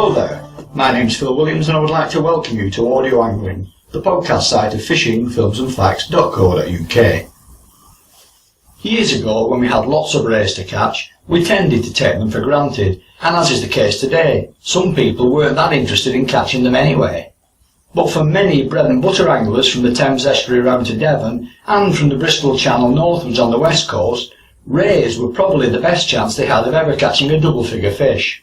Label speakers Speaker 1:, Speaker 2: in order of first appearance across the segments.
Speaker 1: Hello there, my name's Phil Williams and I would like to welcome you to Audio Angling, the podcast site of fishingfilmsandfacts.co.uk. Years ago, when we had lots of rays to catch, we tended to take them for granted, and as is the case today, some people weren't that interested in catching them anyway. But for many bread and butter anglers from the Thames estuary round to Devon, and from the Bristol Channel northwards on the west coast, rays were probably the best chance they had of ever catching a double-figure fish.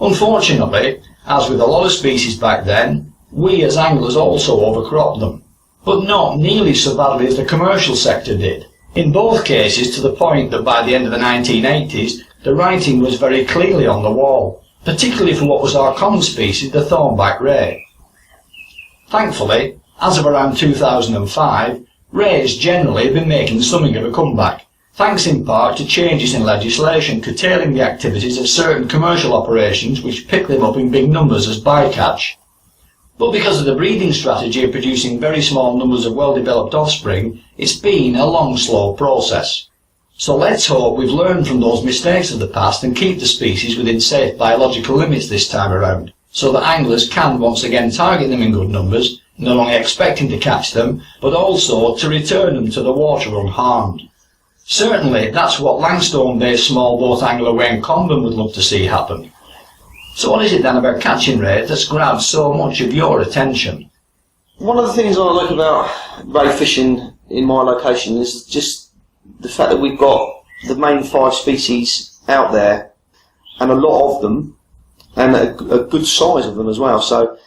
Speaker 1: Unfortunately, as with a lot of species back then, we as anglers also overcropped them, but not nearly so badly as the commercial sector did. In both cases to the point that by the end of the 1980s, the writing was very clearly on the wall, particularly for what was our common species, the thornback ray. Thankfully, as of around 2005, rays generally have been making something of a comeback, thanks in part to changes in legislation curtailing the activities of certain commercial operations which pick them up in big numbers as bycatch. But because of the breeding strategy of producing very small numbers of well-developed offspring, it's been a long, slow process. So let's hope we've learned from those mistakes of the past and keep the species within safe biological limits this time around, so that anglers can once again target them in good numbers, not only expecting to catch them, but also to return them to the water unharmed. Certainly, that's what Langstone-based small boat angler Wayne Comben would love to see happen. So what is it then about catching rays that's grabbed so much of your attention?
Speaker 2: One of the things I like about ray fishing in my location is just the fact that we've got the main 5 species out there, and a lot of them, and a good size of them as well. So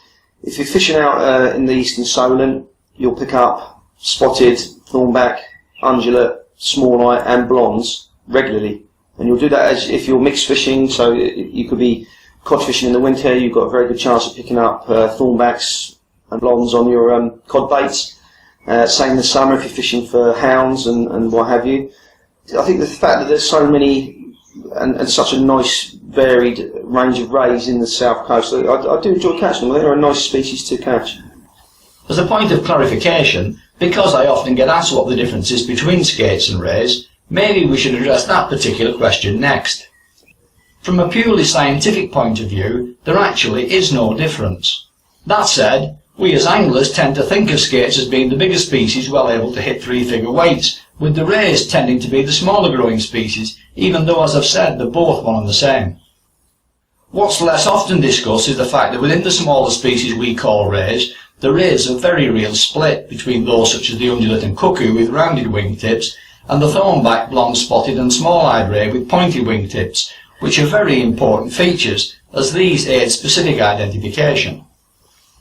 Speaker 2: if you're fishing out in the eastern Solent, you'll pick up spotted, thornback, undulate, small eye and blondes regularly, and you'll do that as if you're mixed fishing. So you could be cod fishing in the winter, you've got a very good chance of picking up thornbacks and blondes on your cod baits. Same in the summer if you're fishing for hounds and what have you. I think the fact that there's so many and such a nice varied range of rays in the south coast, I do enjoy catching them. They're a nice species to catch.
Speaker 1: As a point of clarification, because I often get asked what the difference is between skates and rays, maybe we should address that particular question next. From a purely scientific point of view, there actually is no difference. That said, we as anglers tend to think of skates as being the bigger species well able to hit 3-figure weights, with the rays tending to be the smaller growing species, even though, as I've said, they're both one and the same. What's less often discussed is the fact that within the smaller species we call rays, there is a very real split between those such as the undulate and cuckoo with rounded wingtips, and the thornback, blonde spotted and small-eyed ray with pointy wingtips, which are very important features, as these aid specific identification.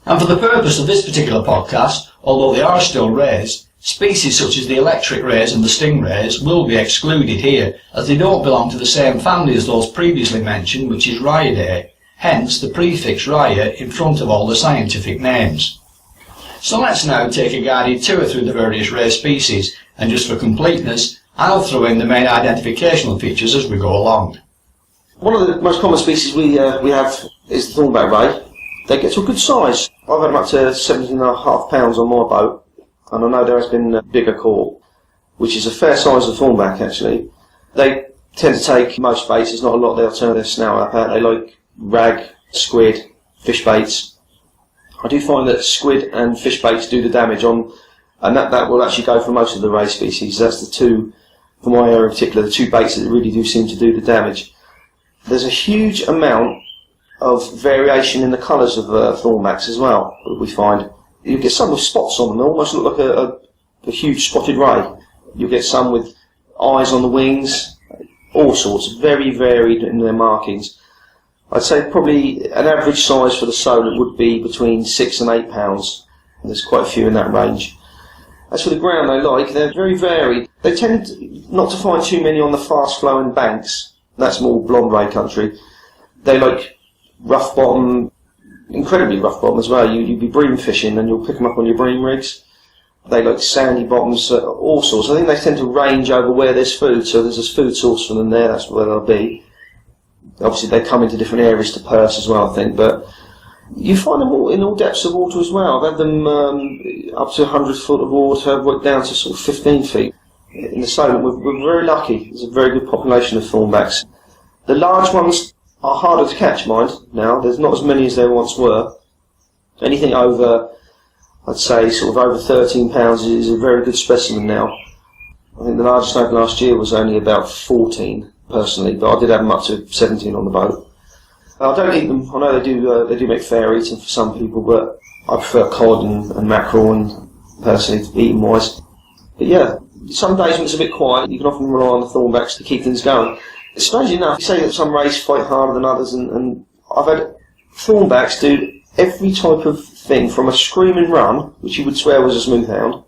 Speaker 1: And for the purpose of this particular podcast, although they are still rays, species such as the electric rays and the stingrays will be excluded here, as they don't belong to the same family as those previously mentioned, which is Rhyidae, hence the prefix Rhya in front of all the scientific names. So let's now take a guided tour through the various ray species, and just for completeness, I'll throw in the main identificational features as we go along.
Speaker 2: One of the most common species we have is the thornback ray. They get to a good size. I've had them up to 17.5 pounds on my boat, and I know there has been a bigger caught, which is a fair size of thornback actually. They tend to take most baits. There's not a lot they'll turn their snout up at. They like rag, squid, fish baits. I do find that squid and fish baits do the damage on, and that will actually go for most of the ray species. That's the two, for my area in particular, the 2 baits that really do seem to do the damage. There's a huge amount of variation in the colours of thornbacks as well, that we find. You get some with spots on them, they almost look like a huge spotted ray. You'll get some with eyes on the wings, all sorts, very varied in their markings. I'd say probably an average size for the Solent would be between 6 and 8 pounds. There's quite a few in that range. As for the ground they like, they're very varied. They tend not to find too many on the fast-flowing banks. That's more blonde ray country. They like rough bottom, incredibly rough bottom as well. You'd be bream fishing and you'll pick them up on your bream rigs. They like sandy bottoms, all sorts. I think they tend to range over where there's food, so there's a food source for them there, that's where they'll be. Obviously they come into different areas to purse as well, I think, but you find them all in all depths of water as well. I've had them up to 100 foot of water, right down to sort of 15 feet. In the Solent, we're very lucky. There's a very good population of thornbacks. The large ones are harder to catch, mind, now. There's not as many as there once were. Anything over, I'd say, sort of over 13 pounds is a very good specimen now. I think the largest I had last year was only about 14, personally, but I did have them up to 17 on the boat. I don't eat them. I know they do make fair eating for some people, but I prefer cod and mackerel, and personally, eating wise. But yeah, some days when it's a bit quiet, you can often rely on the thornbacks to keep things going. Strangely enough, you say that some rays fight harder than others, and I've had thornbacks do every type of thing, from a screaming run, which you would swear was a smooth hound.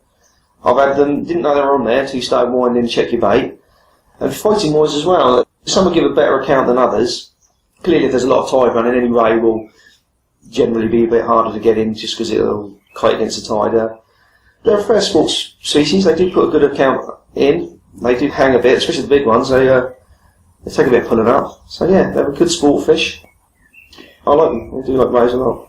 Speaker 2: I've had them, didn't know they were on there until you started winding and check your bait. And fighting wise as well, some will give a better account than others. Clearly if there's a lot of tide running, any ray will generally be a bit harder to get in just because it'll kite against the tide. They're a fair sports species, they do put a good account in. They do hang a bit, especially the big ones, they take a bit of pulling up. So yeah, they're a good sport fish. I like them, I do like rays a lot.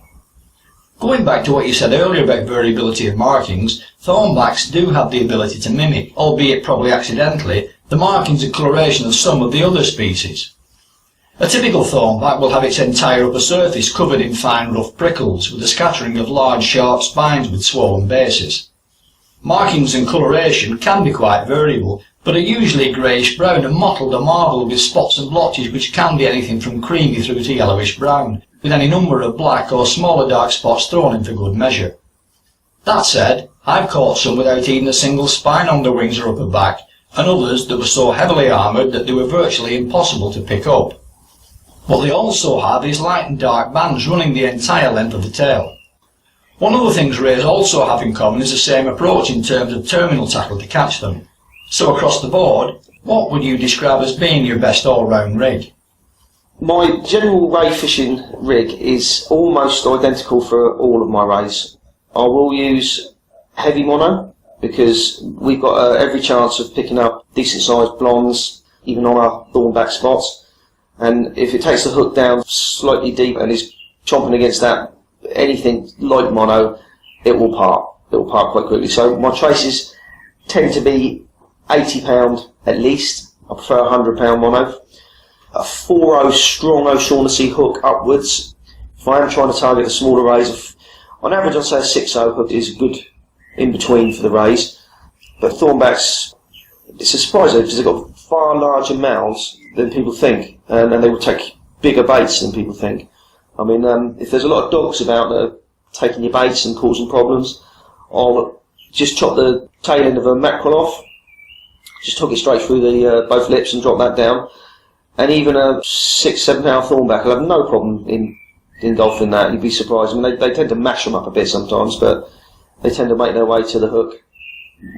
Speaker 1: Going back to what you said earlier about variability of markings, thornbacks do have the ability to mimic, albeit probably accidentally, the markings and coloration of some of the other species. A typical thornback will have its entire upper surface covered in fine rough prickles, with a scattering of large sharp spines with swollen bases. Markings and coloration can be quite variable, but are usually greyish brown and mottled or marbled with spots and blotches which can be anything from creamy through to yellowish brown, with any number of black or smaller dark spots thrown in for good measure. That said, I've caught some without even a single spine on their wings or upper back, and others that were so heavily armoured that they were virtually impossible to pick up. What they also have is light and dark bands running the entire length of the tail. One of the things rays also have in common is the same approach in terms of terminal tackle to catch them. So across the board, what would you describe as being your best all-round rig?
Speaker 2: My general ray fishing rig is almost identical for all of my rays. I will use heavy mono because we've got every chance of picking up decent sized blondes even on our thornback spots, and if it takes the hook down slightly deep and is chomping against that, anything like mono, it will part quite quickly. So my traces tend to be £80 at least. I prefer £100 mono. A 4.0 strong O'Shaughnessy hook upwards. If I am trying to target the smaller rays, on average I'd say a 6.0 hook is good in between for the rays. But thornbacks, it's a surprise though, because they've got far larger mouths than people think, and they will take bigger baits than people think. I mean, if there's a lot of dogs about that are taking your baits and causing problems, I'll just chop the tail end of a mackerel off, just hook it straight through the both lips and drop that down. And even a 6-7 pound thornback will have no problem in engulfing that. You'd be surprised. I mean, they tend to mash them up a bit sometimes, but they tend to make their way to the hook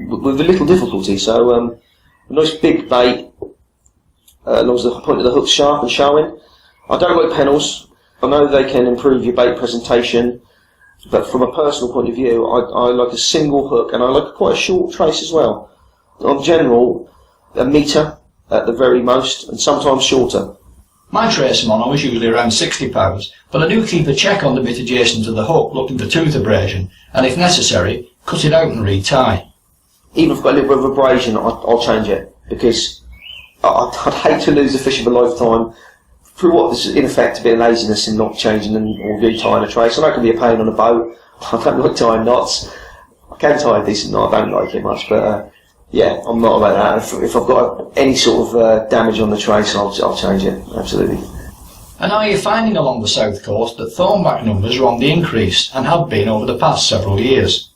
Speaker 2: with a little difficulty. So a nice big bait, as long as the point of the hook's sharp and showing. I don't like pennels. I know they can improve your bait presentation, but from a personal point of view, I like a single hook, and I like quite a short trace as well. On general, a metre at the very most, and sometimes shorter.
Speaker 1: My trace mono is usually around £60, but I do keep a check on the bit adjacent to the hook looking for tooth abrasion, and if necessary, cut it out and retie.
Speaker 2: Even if I've got a little bit of abrasion, I'll change it, because I'd hate to lose a fish of a lifetime through what is in effect a bit of laziness in not changing or retying a trace. And that can be a pain on a boat. I don't like tying knots. I can tie a decent knot, I don't like it much, but yeah, I'm not about that. If I've got any sort of damage on the trace, I'll change it, absolutely.
Speaker 1: And are you finding along the south coast that thornback numbers are on the increase, and have been over the past several years?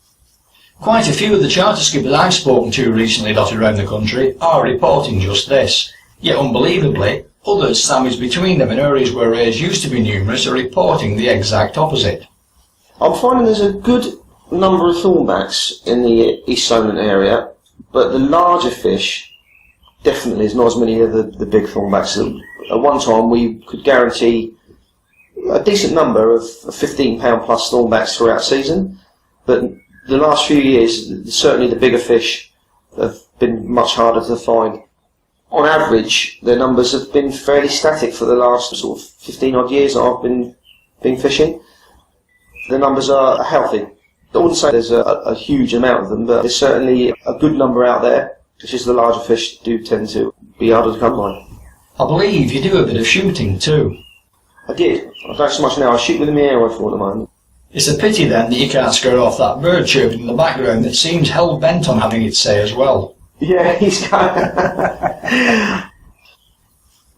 Speaker 1: Quite a few of the charter skippers I've spoken to recently dotted around the country are reporting just this. Yet unbelievably, others sandwiched between them in areas where rays used to be numerous are reporting the exact opposite.
Speaker 2: I'm finding there's a good number of thornbacks in the East Solent area, but the larger fish, definitely there's not as many of the big thornbacks. At one time we could guarantee a decent number of £15 plus thornbacks throughout the season, but the last few years certainly the bigger fish have been much harder to find. On average, their numbers have been fairly static for the last sort of 15 odd years that I've been fishing. The numbers are healthy. I wouldn't say there's a huge amount of them, but there's certainly a good number out there. It's just the larger fish do tend to be harder to come by.
Speaker 1: I believe you do a bit of shooting too.
Speaker 2: I did. I don't so much now. I shoot with a air rifle at the moment.
Speaker 1: It's a pity then that you can't scare off that bird chirping in the background that seems hell-bent on having its say as well.
Speaker 2: Yeah, he's going.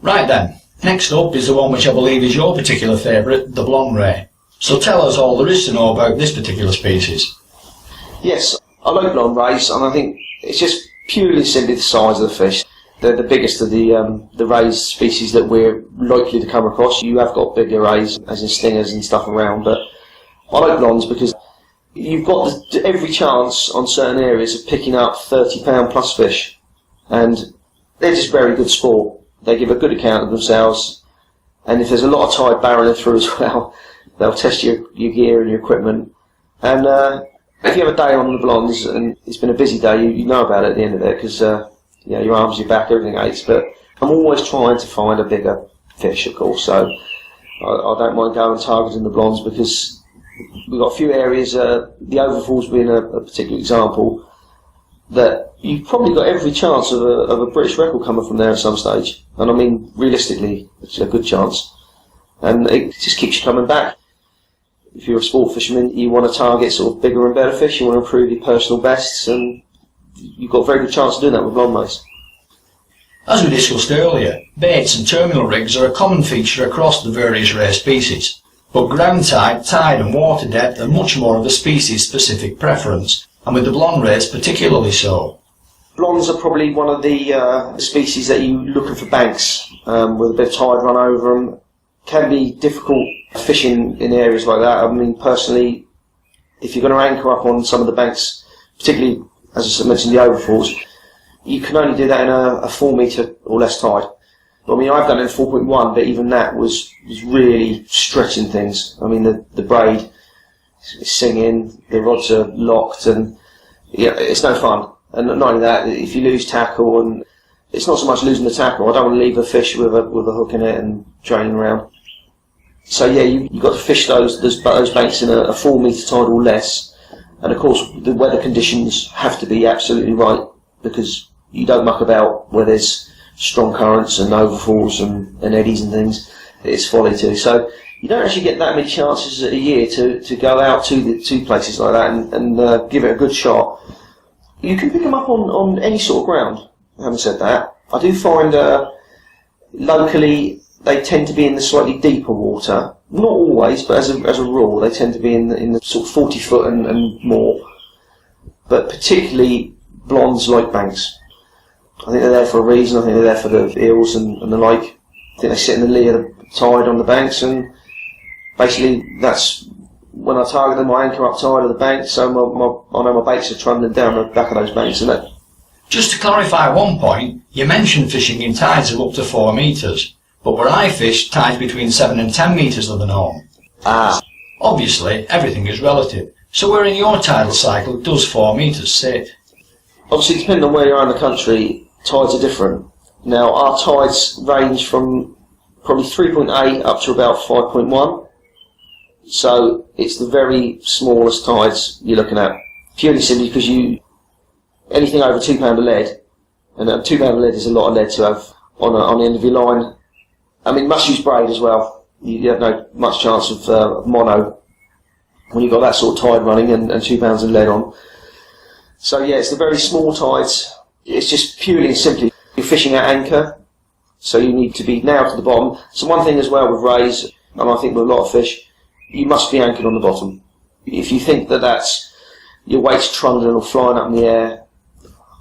Speaker 1: Right then, next up is the one which I believe is your particular favourite, the blonde ray. So tell us all there is to know about this particular species.
Speaker 2: Yes, I like blonde rays, and I think it's just purely simply the size of the fish. They're the biggest of the rays species that we're likely to come across. You have got bigger rays, as in stingers and stuff around, but I like blondes because you've got every chance on certain areas of picking up 30-pound plus fish, and they're just very good sport. They give a good account of themselves, and if there's a lot of tide barreling through as well, they'll test your gear and your equipment. And if you have a day on the blondes and it's been a busy day, you know about it at the end of it because your arms, your back, everything aches. But I'm always trying to find a bigger fish, of course, so I don't mind going targeting the blondes because we've got a few areas, the overfalls being a particular example, that you've probably got every chance of a British record coming from there at some stage. And I mean, realistically, it's a good chance. And it just keeps you coming back. If you're a sport fisherman, you want to target sort of bigger and better fish, you want to improve your personal bests, and you've got a very good chance of doing that with blonde rays.
Speaker 1: As we discussed earlier, baits and terminal rigs are a common feature across the various ray species, but ground tide, tide and water depth are much more of a species-specific preference, and with the blonde rays particularly so.
Speaker 2: Blondes are probably one of the species that you're looking for banks with a bit of tide run over them. Can be difficult fishing in areas like that. I mean, personally, if you're going to anchor up on some of the banks, particularly, as I mentioned, the overfalls, you can only do that in a 4 metre or less tide. I mean, I've done it in 4.1, but even that was really stretching things. I mean, the braid is singing, the rods are locked, and it's no fun. And not only that, if you lose tackle, and it's not so much losing the tackle, I don't want to leave a fish with a hook in it and draining around. So yeah, you've got to fish those banks in a 4 metre tide or less, and of course the weather conditions have to be absolutely right because you don't muck about where there's strong currents and overfalls and eddies and things. It's folly too. So you don't actually get that many chances a year to go out to places like that and give it a good shot. You can pick them up on any sort of ground. Having said that, I do find locally they tend to be in the slightly deeper water. Not always, but as a rule, they tend to be in the sort of 40 foot and more. But particularly blondes like banks. I think they're there for a reason. I think they're there for the eels and the like. I think they sit in the lee of the tide on the banks, and basically that's when I target them. I anchor up tide of the bank, so I know my baits are trundling down the back of those banks, and that.
Speaker 1: Just to clarify one point, you mentioned fishing in tides of up to 4 metres, but where I fish, tides between 7 and 10 metres are the norm. Obviously, everything is relative, so where in your tidal cycle does 4 metres sit?
Speaker 2: Obviously, depending on where you are in the country, tides are different. Now, our tides range from probably 3.8 up to about 5.1, so it's the very smallest tides you're looking at, purely simply because anything over £2 of lead, and £2 of lead is a lot of lead to have on the end of your line. I mean, must use braid as well. You have no much chance of mono when you've got that sort of tide running and £2 of lead on. So yeah, it's the very small tides. It's just purely and simply you're fishing at anchor, so you need to be nailed to the bottom. So one thing as well with rays, and I think with a lot of fish, you must be anchored on the bottom. If you think that's your weight's trundling or flying up in the air,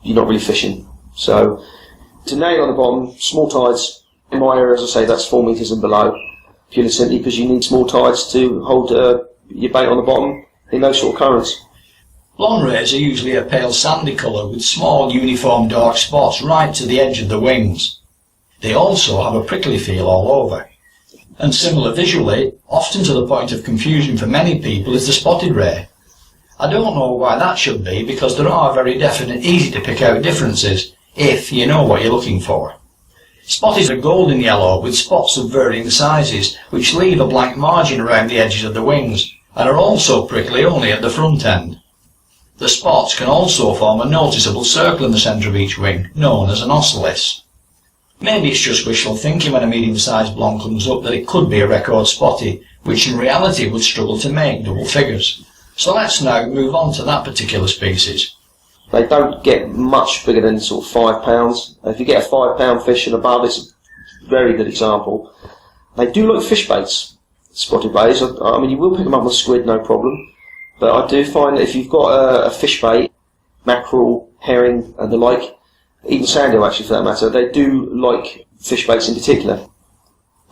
Speaker 2: you're not really fishing. So to nail on the bottom, small tides, in my area, as I say, that's 4 metres and below, purely simply because you need small tides to hold your bait on the bottom in those sort of currents.
Speaker 1: Blonde rays are usually a pale sandy colour with small uniform dark spots right to the edge of the wings. They also have a prickly feel all over. And similar visually, often to the point of confusion for many people, is the spotted ray. I don't know why that should be, because there are very definite, easy to pick out differences, if you know what you're looking for. Spotted are golden yellow with spots of varying sizes, which leave a black margin around the edges of the wings, and are also prickly only at the front end. The spots can also form a noticeable circle in the centre of each wing, known as an ocellis. Maybe it's just wishful thinking when a medium-sized blonde comes up that it could be a record spotty, which in reality would struggle to make double figures. So let's now move on to that particular species.
Speaker 2: They don't get much bigger than sort of £5. If you get a £5 fish and above, it's a very good example. They do like fish baits, spotted baits. I mean, you will pick them up with squid, no problem. But I do find that if you've got a fish bait, mackerel, herring and the like, even sandeel actually for that matter, they do like fish baits in particular.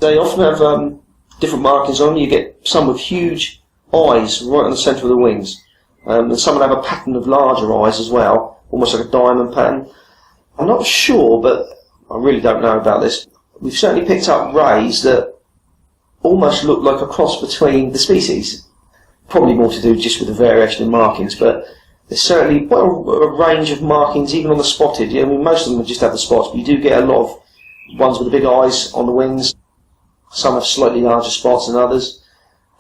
Speaker 2: They often have different markings on. You get some with huge eyes right on the centre of the wings. And some will have a pattern of larger eyes as well, almost like a diamond pattern. I'm not sure, but I really don't know about this. We've certainly picked up rays that almost look like a cross between the species. Probably more to do just with the variation in markings, but there's certainly quite a range of markings, even on the spotted. Yeah, I mean, most of them just have the spots, but you do get a lot of ones with the big eyes on the wings. Some have slightly larger spots than others.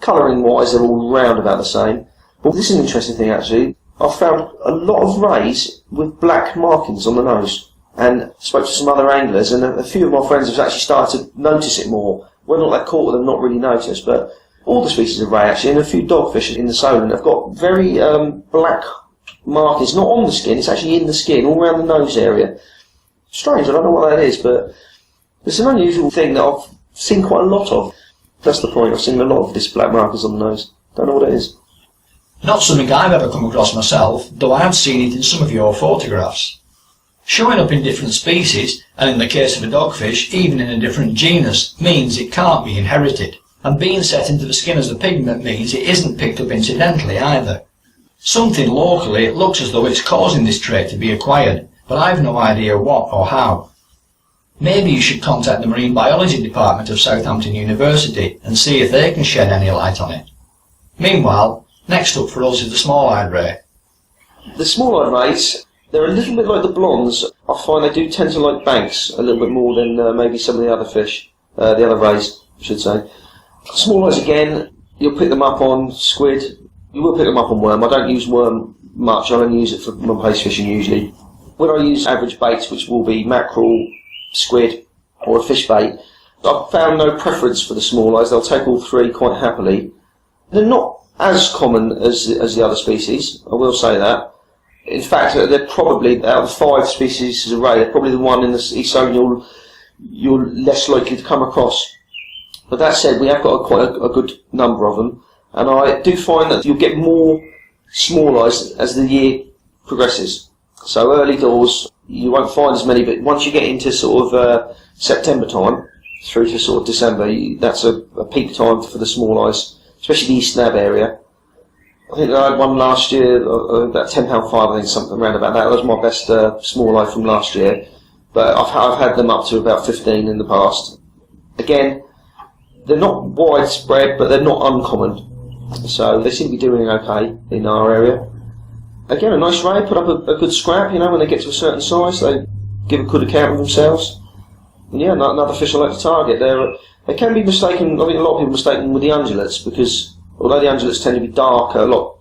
Speaker 2: Colouring-wise, they're all round about the same. But this is an interesting thing, actually. I've found a lot of rays with black markings on the nose. And spoke to some other anglers, and a few of my friends have actually started to notice it more. Whether or not they're caught with them, not really noticed, but all the species of ray, actually, and a few dogfish in the Solent have got very black markings, not on the skin, it's actually in the skin, all around the nose area. Strange, I don't know what that is, but it's an unusual thing that I've seen quite a lot of. That's the point, I've seen a lot of this black markers on the nose. Don't know what it is.
Speaker 1: Not something I've ever come across myself, though I have seen it in some of your photographs. Showing up in different species, and in the case of a dogfish, even in a different genus, means it can't be inherited. And being set into the skin as a pigment means it isn't picked up incidentally either. Something locally, it looks as though it's causing this trait to be acquired, but I've no idea what or how. Maybe you should contact the Marine Biology Department of Southampton University and see if they can shed any light on it. Meanwhile, next up for us is the small-eyed ray.
Speaker 2: The small-eyed rays, they're a little bit like the blondes. I find they do tend to like banks a little bit more than maybe some of the other fish, the other rays, I should say. Small eyes again, you'll pick them up on squid. You will pick them up on worm. I don't use worm much. I only use it for non-pace fishing usually. When I use average baits, which will be mackerel, squid, or a fish bait, I've found no preference for the small eyes. They'll take all three quite happily. They're not as common as the other species, I will say that. In fact, they're probably, out of 5 species of ray, they're probably the one in the East Zone you're less likely to come across. But that said, we have got quite a good number of them, and I do find that you'll get more small eyes as the year progresses. So early doors, you won't find as many, but once you get into sort of September time, through to sort of December, that's a peak time for the small eyes, especially the East Nab area. I think I had one last year, about £10.5, I think, something around about that. That was my best small eye from last year, but I've had them up to about 15 in the past. Again, they're not widespread, but they're not uncommon. So they seem to be doing okay in our area. Again, a nice ray, put up a good scrap, you know, when they get to a certain size, they give a good account of themselves. And yeah, another fish I like to target. They can be mistaken, I think a lot of people mistake them with the ungulates, because although the ungulates tend to be darker, a lot,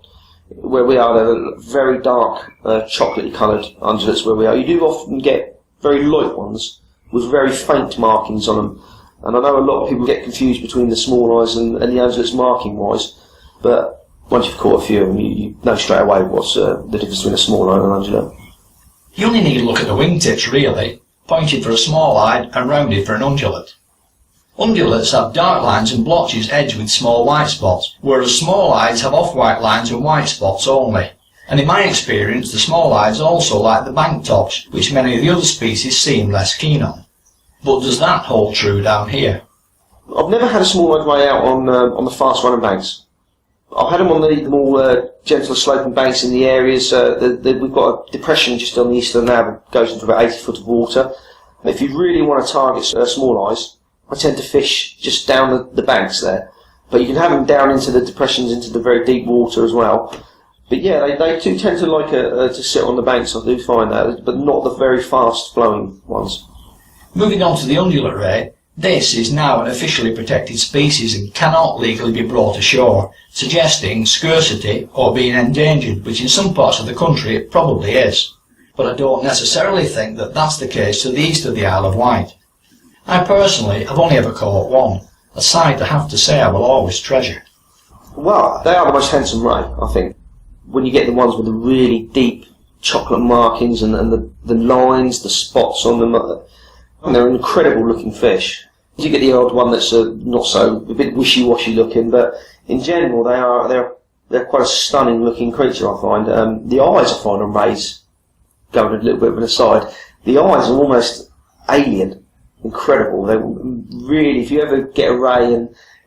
Speaker 2: where we are, they're very dark, chocolatey coloured ungulates where we are. You do often get very light ones with very faint markings on them. And I know a lot of people get confused between the small eyes and the ungulates marking wise, but once you've caught a few of them, you know straight away what's the difference between a small eye and an ungulate.
Speaker 1: You only need to look at the wingtips really, pointed for a small-eyed and rounded for an ungulate. Ungulates have dark lines and blotches edged with small white spots, whereas small-eyes have off-white lines and white spots only. And in my experience, the small-eyes also like the bank tops, which many of the other species seem less keen on. But does that hold true down here?
Speaker 2: I've never had a small-eyed ray out on the fast-running banks. I've had them on the more gentler sloping banks in the areas. We've got a depression just on the eastern nab that goes into about 80 foot of water. And if you really want to target small eyes, I tend to fish just down the banks there. But you can have them down into the depressions, into the very deep water as well. But yeah, they do tend to like to sit on the banks, I do find that, but not the very fast-flowing ones.
Speaker 1: Moving on to the ungulate ray, this is now an officially protected species and cannot legally be brought ashore, suggesting scarcity or being endangered, which in some parts of the country it probably is. But I don't necessarily think that that's the case to the east of the Isle of Wight. I personally have only ever caught one, a sight I have to say I will always treasure.
Speaker 2: Well, they are the most handsome ray, I think. When you get the ones with the really deep chocolate markings and the lines, the spots on them, they're an incredible looking fish. You get the odd one that's not so, a bit wishy-washy looking, but in general they're quite a stunning looking creature, I find. The eyes I find on rays, going a little bit of an aside, the eyes are almost alien, incredible. They really, if you ever get a ray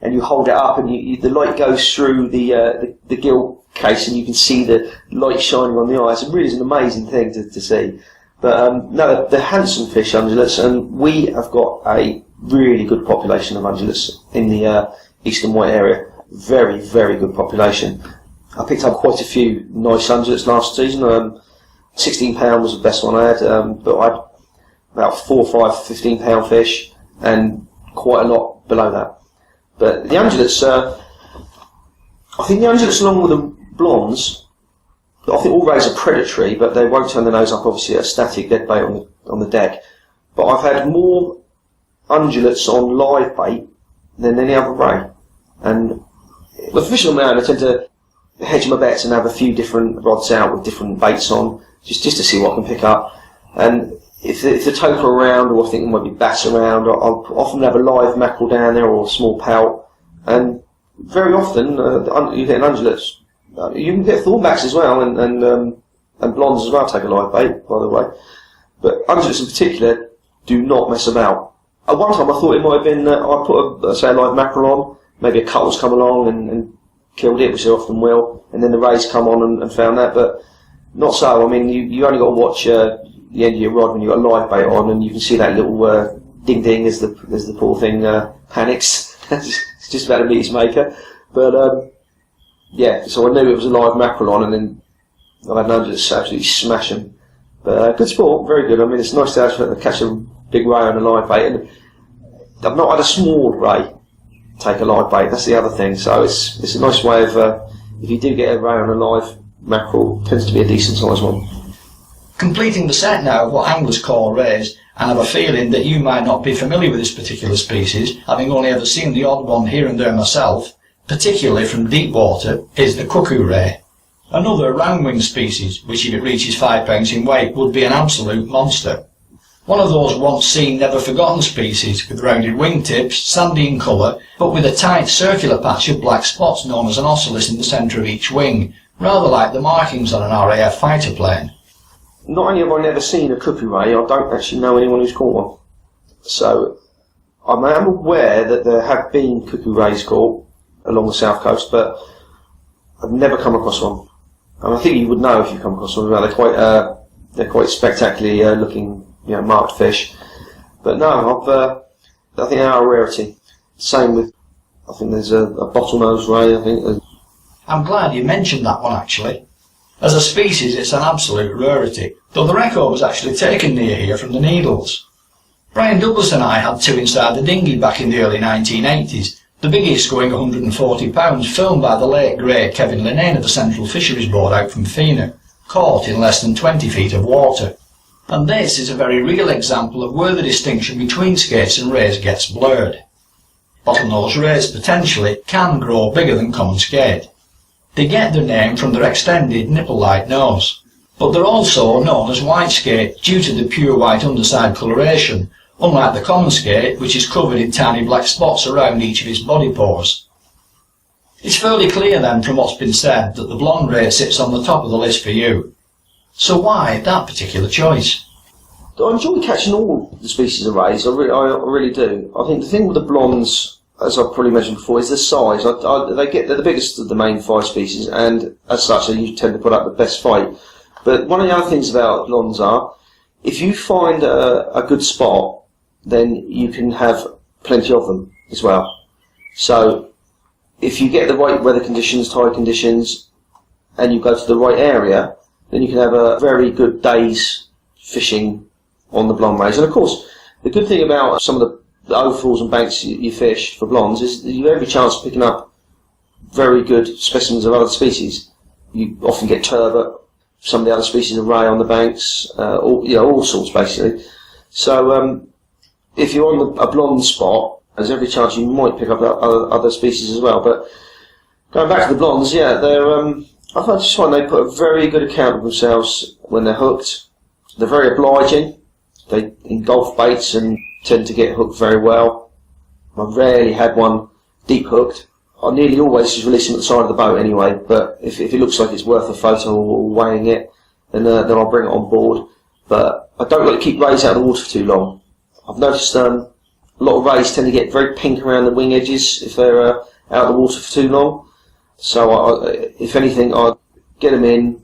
Speaker 2: and you hold it up and the light goes through the gill case and you can see the light shining on the eyes, it really is an amazing thing to see. But no, they're handsome fish, ungulates, and we have got a really good population of ungulates in the eastern white area. Very, very good population. I picked up quite a few nice ungulates last season. £16 was the best one I had, but I had about 4 or 5 £15 fish and quite a lot below that. But the ungulates, I think the ungulates along with the blondes, I think all rays are predatory, but they won't turn their nose up obviously at a static dead bait on the deck. But I've had more ungulates on live bait than any other ray. And with fishing on my own, I tend to hedge my bets and have a few different rods out with different baits on, just to see what I can pick up. And if the toke are around, or I think there might be bass around, I'll often have a live mackerel down there or a small pout. And very often you get an ungulates. You can get thornbacks as well, and blondes as well take a live bait, by the way. But ungulates in particular do not mess about. At one time I thought it might have been, I put a live mackerel on, maybe a cuttle's come along and killed it, which they often will, and then the rays come on and found that, but not so. I mean, you only got to watch the end of your rod when you've got a live bait on, and you can see that little ding-ding as the poor thing panics. It's just about to meet its maker. But yeah, so I knew it was a live mackerel on, and then I've had an ungulate absolutely smash them. But good sport, very good. I mean, it's nice to actually catch a big ray on a live bait, and I've not had a small ray take a live bait. That's the other thing. So it's a nice way of if you do get a ray on a live mackerel, it tends to be a decent sized one.
Speaker 1: Completing the set now of what anglers call rays, and I have a feeling that you might not be familiar with this particular species, having only ever seen the odd one here and there myself, particularly from deep water, is the cuckoo ray. Another round-winged species, which if it reaches 5 pounds in weight would be an absolute monster. One of those once seen, never forgotten species, with rounded wingtips, sandy in colour, but with a tight circular patch of black spots known as an ocelus in the centre of each wing, rather like the markings on an RAF fighter plane.
Speaker 2: Not only have I never seen a cuckoo ray, I don't actually know anyone who's caught one. So I am aware that there have been cuckoo rays caught along the south coast, but I've never come across one. And I think you would know if you come across one. They're quite spectacularly looking, marked fish. But no, I think they are a rarity. Same with, I think there's a bottlenose ray. I think.
Speaker 1: I'm glad you mentioned that one actually. As a species, it's an absolute rarity, though the record was actually taken near here from the Needles. Brian Douglas and I had 2 inside the dinghy back in the early 1980s, the biggest going 140 pounds, filmed by the late great Kevin Linnane of the Central Fisheries Board out from Fena, caught in less than 20 feet of water. And this is a very real example of where the distinction between skates and rays gets blurred. Bottlenose rays potentially can grow bigger than common skate. They get their name from their extended nipple-like nose, but they're also known as white skate due to the pure white underside coloration, unlike the common skate, which is covered in tiny black spots around each of its body pores. It's fairly clear then from what's been said that the blonde ray sits on the top of the list for you. So why that particular choice?
Speaker 2: I enjoy catching all the species of rays, I really do. I think the thing with the blondes, as I've probably mentioned before, is the size. They're the biggest of the main 5 species, and as such they tend to put up the best fight. But one of the other things about blondes are, if you find a good spot, then you can have plenty of them as well. So if you get the right weather conditions, tide conditions, and you go to the right area, then you can have a very good day's fishing on the blonde rays. And of course, the good thing about some of the offals and banks you fish for blondes is that you have every chance of picking up very good specimens of other species. You often get turbot, some of the other species of ray on the banks, all sorts basically. So If you're on a blonde spot, there's every chance you might pick up other species as well. But going back to the blondes, yeah, I just find they put a very good account of themselves when they're hooked. They're very obliging. They engulf baits and tend to get hooked very well. I've rarely had one deep hooked. I nearly always just release them at the side of the boat anyway, but if it looks like it's worth a photo or weighing it, then I'll bring it on board. But I don't like to keep rays out of the water for too long. I've noticed a lot of rays tend to get very pink around the wing edges if they're out of the water for too long. So if anything, I'd get them in,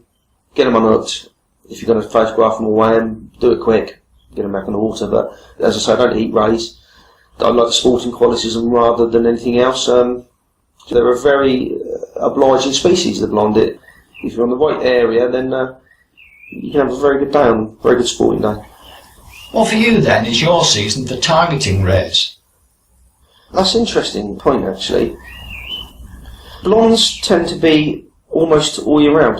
Speaker 2: get them unhooked. If you're going to photograph them or weigh them, do it quick, get them back in the water. But as I say, I don't eat rays. I like the sporting qualities of them rather than anything else. They're a very obliging species, the blondet. If you're on the right area, then you can have a very good day, a very good sporting day.
Speaker 1: What for you then is your season for targeting rays?
Speaker 2: That's an interesting point, actually. Blondes tend to be almost all year round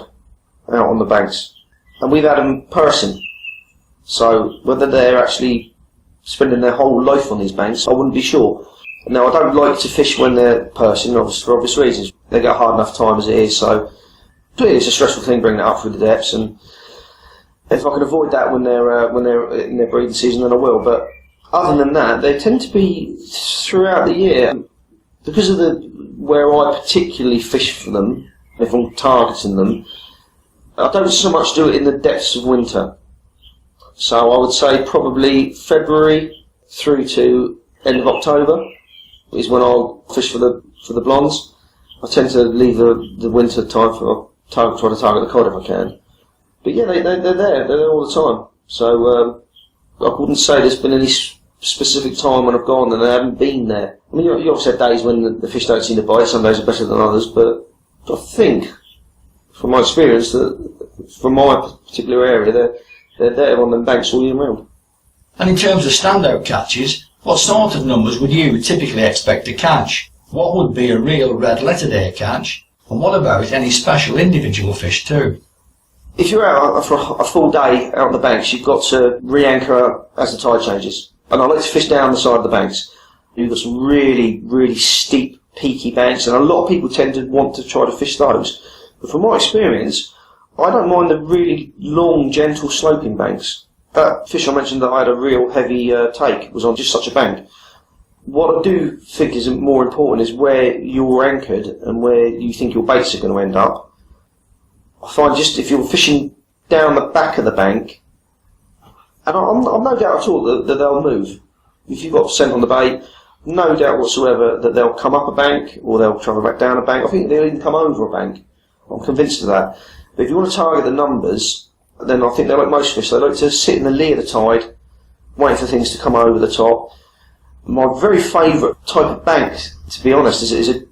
Speaker 2: out on the banks, and we've had them persing. So whether they're actually spending their whole life on these banks, I wouldn't be sure. Now, I don't like to fish when they're persing, for obvious reasons. They get a hard enough time as it is, so clearly it's a stressful thing bringing it up through the depths, and if I can avoid that when they're in their breeding season, then I will. But other than that, they tend to be throughout the year. Because of where I particularly fish for them, if I'm targeting them, I don't so much do it in the depths of winter. So I would say probably February through to end of October is when I'll fish for the blondes. I tend to leave the winter time for try to target the cod if I can. But yeah, they're there all the time. So I wouldn't say there's been any specific time when I've gone and they haven't been there. I mean, you obviously have days when the fish don't seem to bite. Some days are better than others, but I think, from my experience, that from my particular area, they're there on them banks all year round.
Speaker 1: And in terms of standout catches, what sort of numbers would you typically expect to catch? What would be a real red letter day catch? And what about any special individual fish too?
Speaker 2: If you're out for a full day out on the banks, you've got to re-anchor as the tide changes. And I like to fish down the side of the banks. You've got some really, really steep, peaky banks, and a lot of people tend to want to try to fish those. But from my experience, I don't mind the really long, gentle sloping banks. That fish I mentioned that I had a real heavy take was on just such a bank. What I do think is more important is where you're anchored and where you think your baits are going to end up. I find just if you're fishing down the back of the bank, and I'm no doubt at all that they'll move. If you've got scent on the bait, no doubt whatsoever that they'll come up a bank or they'll travel back down a bank. I think they'll even come over a bank. I'm convinced of that. But if you want to target the numbers, then I think they're like most fish. They like to sit in the lee of the tide, waiting for things to come over the top. My very favourite type of bank, to be honest, is a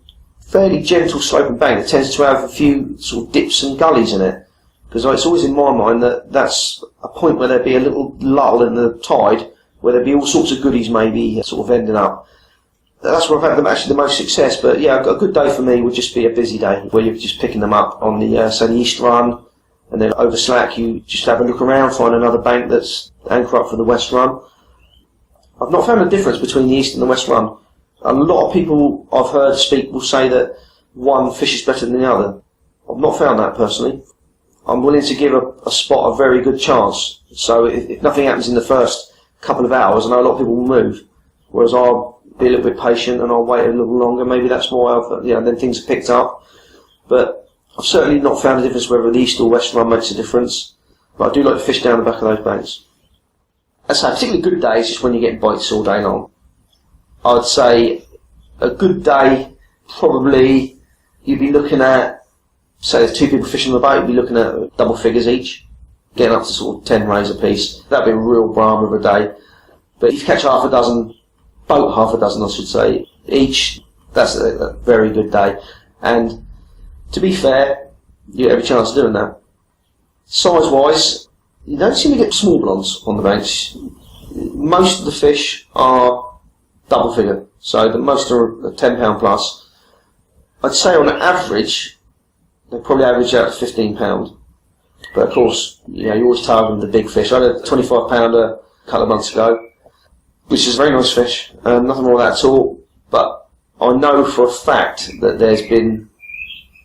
Speaker 2: fairly gentle sloping bank that tends to have a few sort of dips and gullies in it. Because it's always in my mind that that's a point where there'd be a little lull in the tide, where there'd be all sorts of goodies maybe sort of ending up. That's where I've had actually the most success. But yeah, a good day for me would just be a busy day, where you're just picking them up on the, say, the east run, and then over slack you just have a look around, find another bank that's anchor up for the west run. I've not found a difference between the east and the west run. A lot of people I've heard speak will say that one fish is better than the other. I've not found that personally. I'm willing to give a spot a very good chance. So if nothing happens in the first couple of hours, I know a lot of people will move. Whereas I'll be a little bit patient and I'll wait a little longer. Maybe that's why then things are picked up. But I've certainly not found a difference whether the east or west run makes a difference. But I do like to fish down the back of those banks. As I say, a particularly good day is just when you're getting bites all day long. I'd say a good day, probably you'd be looking at, say there's two people fishing on the boat, you'd be looking at double figures each, getting up to sort of 10 rays a piece. That'd be a real brahma of a day. But if you catch half a dozen, boat half a dozen I should say, each, that's a very good day. And to be fair, you get every chance of doing that. Size-wise, you don't seem to get small blondes on the banks. Most of the fish are double figure, so the most are £10 plus. I'd say on average, they probably average out to £15. But of course, you always target the big fish. I had a 25 pounder a couple of months ago. which is a very nice fish, nothing wrong with that at all, but I know for a fact that there's been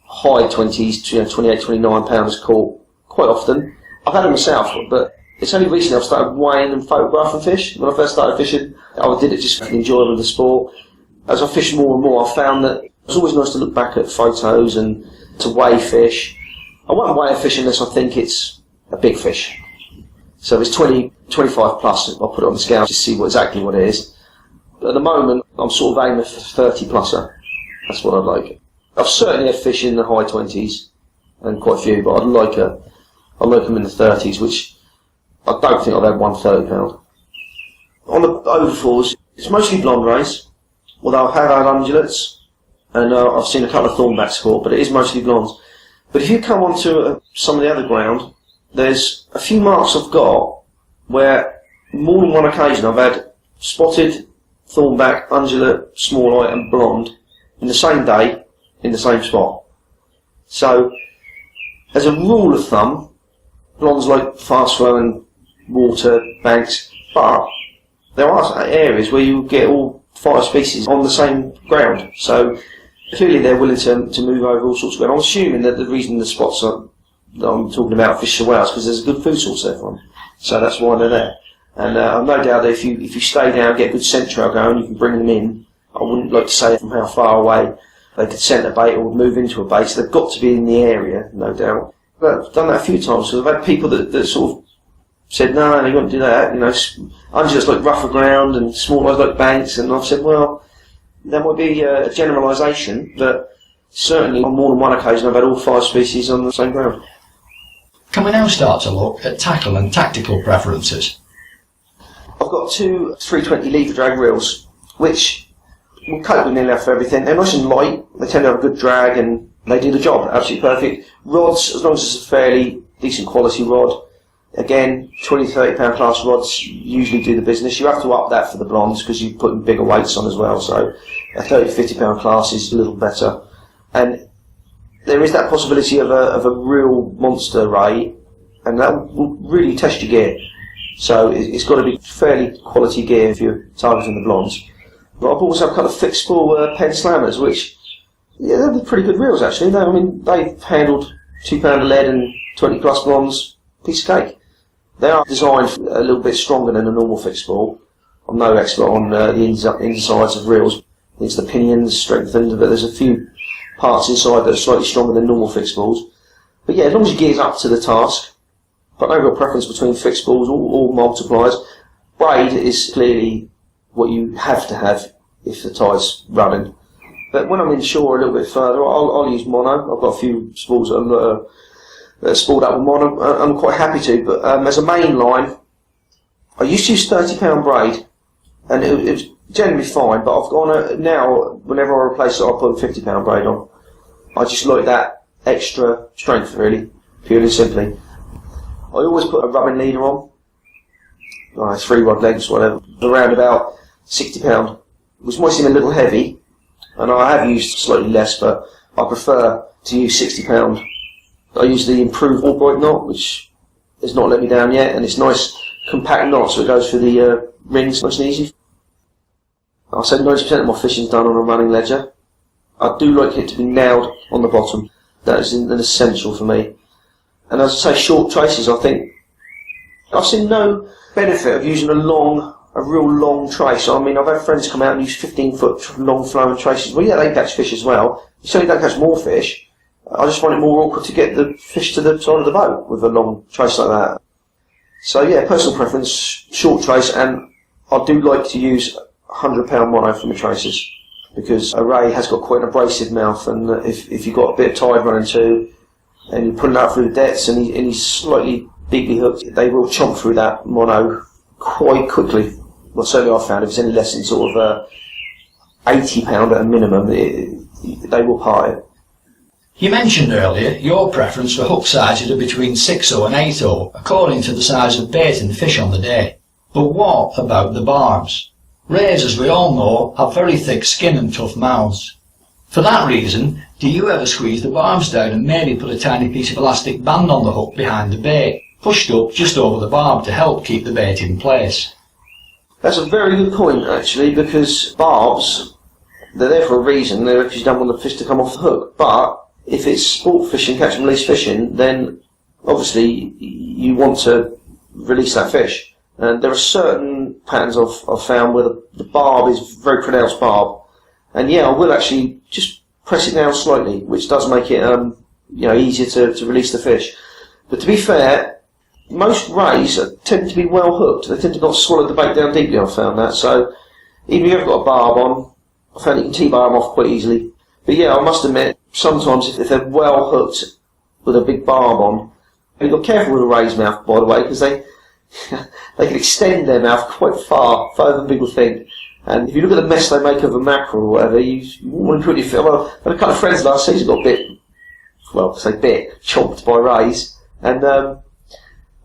Speaker 2: high 20s, 28, 29 pounds caught quite often. I've had them myself, but it's only recently I've started weighing and photographing fish. When I first started fishing, I did it just for the enjoyment of the sport. As I fish more and more, I found that it's always nice to look back at photos and to weigh fish. I won't weigh a fish unless I think it's a big fish. So if it's 20, 25 plus, I'll put it on the scale to see exactly what it is. But at the moment, I'm sort of aiming for 30 pluser. That's what I'd like. I've certainly had fish in the high 20s, and quite a few, but I'd like them in the 30s, which I don't think I've had one 30 pound. On the overfalls, it's mostly blonde rays, although I have had undulates, and I've seen a couple of thornbacks caught, but it is mostly blondes. But if you come onto some of the other ground, there's a few marks I've got where more than one occasion I've had spotted, thornback, undulate, small eye and blonde in the same day, in the same spot. So, as a rule of thumb, blondes like fast flowing water, banks, but there are areas where you get all 5 species on the same ground. So, clearly they're willing to move over all sorts of ground. I'm assuming that the reason the spots that I'm talking about fish are whales because there's a good food source there for them. So that's why they're there. And I've no doubt that if you stay down, get a good scent trail going, you can bring them in. I wouldn't like to say from how far away they could scent a bait or move into a bait, so they've got to be in the area, no doubt. But I've done that a few times, so I've had people that sort of said, no, you won't do that, undulates like rougher ground and small eyes like banks, and I've said, well, there might be a generalisation, but certainly on more than one occasion I've had all 5 species on the same ground.
Speaker 1: Can we now start to look at tackle and tactical preferences?
Speaker 2: I've got 2 320 lever drag reels, which will cope with nearly enough for everything. They're nice and light, they tend to have a good drag and they do the job, absolutely perfect. Rods, as long as it's a fairly decent quality rod, again, 20, 30 pound class rods usually do the business. You have to up that for the blondes because you're putting bigger weights on as well, so a 30, 50 pound class is a little better. And there is that possibility of a real monster ray, and that will really test your gear. So it's got to be fairly quality gear if you're targeting the blondes. But I've also got a fixed spool pen slammers, which, yeah, they're pretty good reels actually. They've handled 2 pound of lead and 20 plus blondes, piece of cake. They are designed a little bit stronger than a normal fixed spool. I'm no expert on the insides of reels. It's the pinions strengthened, but there's a few parts inside that are slightly stronger than normal fixed spools. But yeah, as long as your gear's up to the task, but no real preference between fixed spools or multipliers. Braid is clearly what you have to have if the tide's running. But when I'm inshore a little bit further, I'll use mono. I've got a few spools that are spooled up with mono. I'm quite happy to, but as a main line, I used to use 30 pound braid, and it was generally fine, but I've gone now, whenever I replace it, I'll put 50 pound braid on. I just like that extra strength, really, purely and simply. I always put a rubbing leader on, 3 rod lengths, whatever, around about 60 pound, which might seem a little heavy, and I have used slightly less, but I prefer to use 60 pound. I use the improved Albright knot, which has not let me down yet, and it's nice compact knot, so it goes for the rings nice and easy. I'll say 90% of my fishing is done on a running ledger. I do like it to be nailed on the bottom. That is an essential for me. And as I say, short traces, I think I've seen no benefit of using a real long trace. I mean, I've had friends come out and use 15-foot long flowing traces. Well, yeah, they catch fish as well. You certainly don't catch more fish. I just find it more awkward to get the fish to the side of the boat with a long trace like that. So yeah, personal preference, short trace, and I do like to use 100 pound mono for my traces, because a ray has got quite an abrasive mouth, and if you've got a bit of tide running too, and you're pulling out through the depths and he's slightly bigly hooked, they will chomp through that mono quite quickly. Well, certainly I've found if it's any less than sort of 80 pound at a minimum, they will part it.
Speaker 1: You mentioned earlier your preference for hook sizes are between 6/0 and 8/0, according to the size of bait and fish on the day. But what about the barbs? Rays, as we all know, have very thick skin and tough mouths. For that reason, do you ever squeeze the barbs down and maybe put a tiny piece of elastic band on the hook behind the bait, pushed up just over the barb to help keep the bait in place?
Speaker 2: That's a very good point, actually, because barbs, they're there for a reason. They're because you don't want the fish to come off the hook. But if it's sport fishing, catch and release fishing, then obviously you want to release that fish. And there are certain patterns I've found where the barb is very pronounced barb. And yeah, I will actually just press it down slightly, which does make it easier to release the fish. But to be fair, most rays tend to be well hooked. They tend to not swallow the bait down deeply, I've found that. So even if you haven't got a barb on, I found you can T-bar them off quite easily. But yeah, I must admit, sometimes if they're well hooked with a big barb on, you've got to be careful with a ray's mouth, by the way, because they can extend their mouth quite far, further than people think. And if you look at the mess they make of a mackerel or whatever, you wouldn't put your feel. Well, I had a couple of friends last season got chomped by rays, and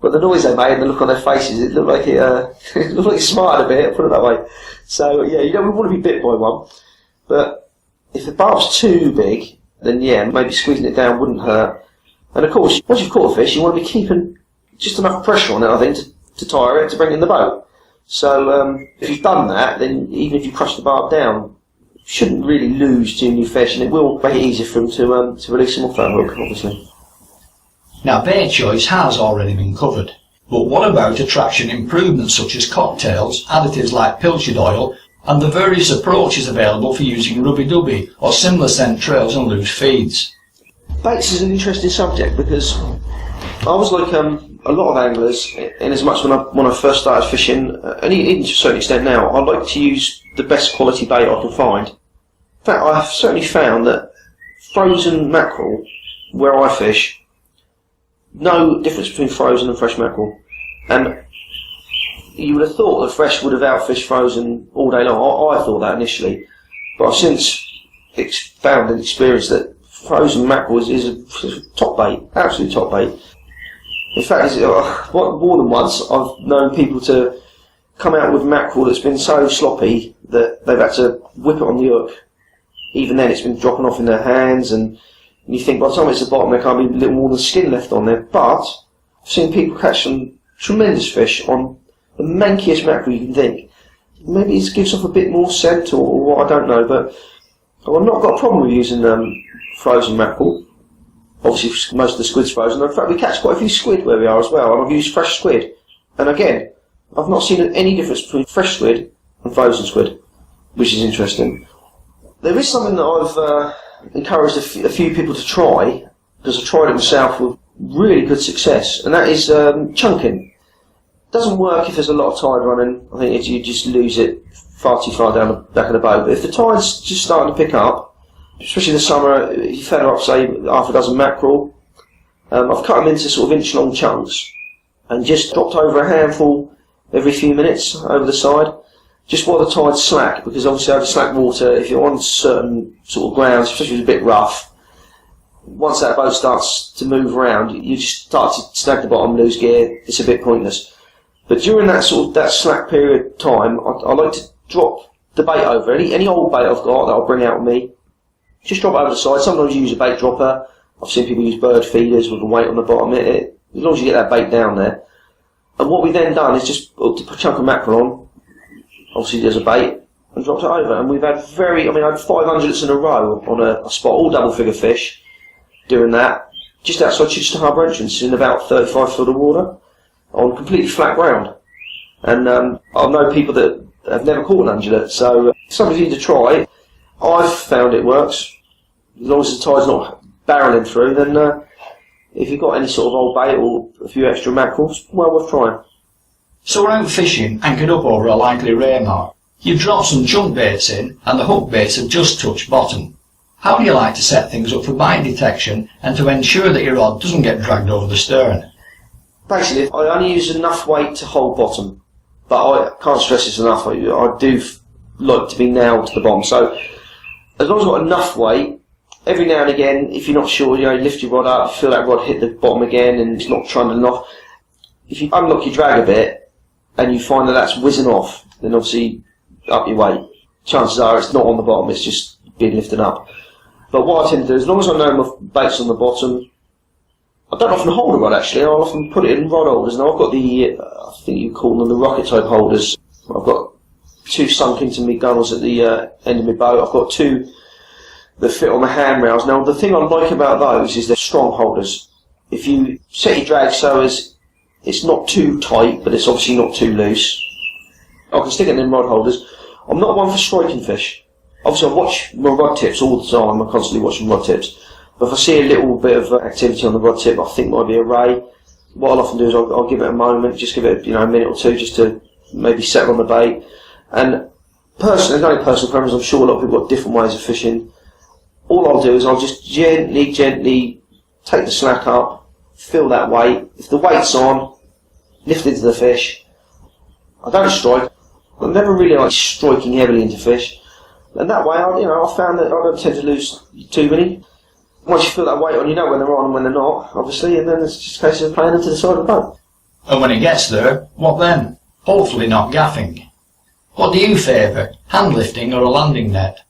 Speaker 2: but the noise they made and the look on their faces, it looked like it looked like it smarted a bit, put it that way. So yeah, you don't want to be bit by one. But if the barb's too big, then yeah, maybe squeezing it down wouldn't hurt. And of course, once you've caught a fish, you want to be keeping just enough pressure on it, I think, to tire it, to bring it in the boat. So if you've done that, then even if you crush the barb down, you shouldn't really lose too many fish, and it will make it easier for them to release them off that hook, obviously.
Speaker 1: Now, bait choice has already been covered, but what about attraction improvements such as cocktails, additives like pilchard oil, and the various approaches available for using rubby-dubby or similar scent trails and loose feeds?
Speaker 2: Baits is an interesting subject because I was like a lot of anglers, in as much when I first started fishing, and even to a certain extent now, I like to use the best quality bait I can find. In fact, I've certainly found that frozen mackerel, where I fish, no difference between frozen and fresh mackerel. And you would have thought that fresh would have outfished frozen all day long. I thought that initially, but I've since found and experienced that frozen mackerel is a top bait, absolute top bait. In fact, more than once I've known people to come out with mackerel that's been so sloppy that they've had to whip it on the hook. Even then, it's been dropping off in their hands, and you think by the time it's at the bottom there can't be a little more than skin left on there. But I've seen people catch some tremendous fish on the mankiest mackerel you can think. Maybe it gives off a bit more scent or what, I don't know, but I've not got a problem with using frozen mackerel. Obviously most of the squid's frozen. In fact, we catch quite a few squid where we are as well, and I've used fresh squid. And again, I've not seen any difference between fresh squid and frozen squid, which is interesting. There is something that I've encouraged a few people to try, because I tried it myself with really good success, and that is chunking. It doesn't work if there's a lot of tide running. I think you just lose it far too far down the back of the boat. But if the tide's just starting to pick up, especially in the summer, if you feather up, say, half a dozen mackerel, I've cut them into sort of inch-long chunks and just dropped over a handful every few minutes over the side, just while the tide's slack, because obviously over slack water, if you're on certain sort of grounds, especially if it's a bit rough, once that boat starts to move around, you just start to snag the bottom, lose gear, it's a bit pointless. But during that slack period of time, I like to drop the bait over. Any old bait I've got that I'll bring out with me, just drop it over the side. Sometimes you use a bait dropper. I've seen people use bird feeders with a weight on the bottom. As long as you get that bait down there. And what we've then done is just put a chunk of mackerel on, obviously there's a bait, and dropped it over. And we've had I had 500s in a row on a spot, all double figure fish, doing that, just outside Chichester Harbour entrance in about 35 foot of water, on completely flat ground. And I know people that have never caught an ungulate, so it's something you need to try. I've found it works. As long as the tide's not barreling through, then if you've got any sort of old bait or a few extra mackerel, it's well worth trying.
Speaker 1: So we're out fishing, anchored up over a likely ray mark. You've dropped some junk baits in, and the hook baits have just touched bottom. How do you like to set things up for bite detection and to ensure that your rod doesn't get dragged over the stern?
Speaker 2: Basically, I only use enough weight to hold bottom, but I can't stress this enough. I do like to be nailed to the bottom. So as long as I've got enough weight, every now and again, if you're not sure, you lift your rod up, you feel that rod hit the bottom again and it's not trundling off. If you unlock your drag a bit and you find that that's whizzing off, then obviously up your weight. Chances are it's not on the bottom, it's just being lifted up. But what I tend to do, as long as I know my bait's on the bottom, I don't often hold a rod actually, I'll often put it in rod holders. Now I've got the, I think you call them the rocket type holders. I've got 2 sunk into my gunnels at the end of my boat. I've got 2 that fit on the handrails. Now, the thing I like about those is they're strong holders. If you set your drag so as it's not too tight, but it's obviously not too loose, I can stick it in rod holders. I'm not one for striking fish. Obviously, I watch my rod tips all the time. I'm constantly watching rod tips. But if I see a little bit of activity on the rod tip, I think might be a ray, what I'll often do is I'll give it a moment, just give it a minute or 2 just to maybe settle on the bait. And personally, there's only personal preference, I'm sure a lot of people have got different ways of fishing. All I'll do is I'll just gently take the slack up, feel that weight. If the weight's on, lift into the fish. I don't strike. I'm never really like striking heavily into fish. And that way, I found that I don't tend to lose too many. Once you feel that weight on, you know when they're on and when they're not, obviously, and then it's just a case of playing them to the side of the boat.
Speaker 1: And when it gets there, what then? Hopefully not gaffing. What do you favour, hand lifting or a landing net?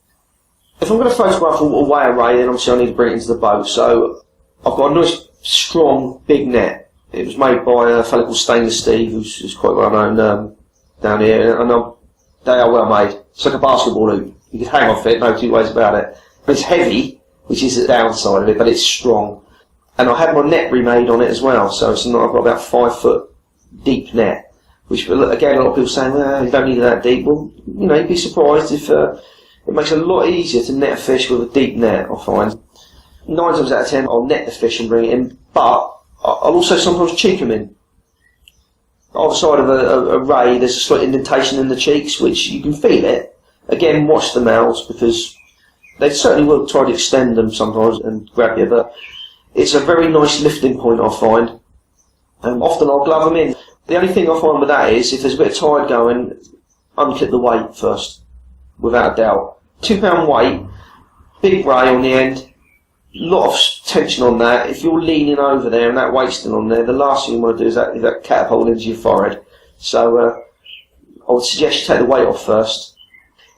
Speaker 2: If I'm going to photograph a way array, then obviously I need to bring it into the boat. So I've got a nice, strong, big net. It was made by a fellow called Stainless Steve, who's quite well known down here, and they are well made. It's like a basketball hoop. You can hang off it, no 2 ways about it. But it's heavy, which is the downside of it, but it's strong. And I had my net remade on it as well, so I've got about 5 foot deep net. Which, again, a lot of people saying, well, you don't need it that deep. Well, you'd be surprised if it makes it a lot easier to net a fish with a deep net, I find. 9 times out of 10, I'll net the fish and bring it in, but I'll also sometimes cheek them in. Either side of a ray, there's a slight indentation in the cheeks, which you can feel it. Again, watch the mouths, because they certainly will try to extend them sometimes and grab you, but it's a very nice lifting point, I find. Often I'll glove them in. The only thing I find with that is, if there's a bit of tide going, unclip the weight first, without a doubt. 2 pound weight, big ray on the end, lot of tension on that. If you're leaning over there and that weight's still on there, the last thing you want to do is that catapult into your forehead. So I would suggest you take the weight off first.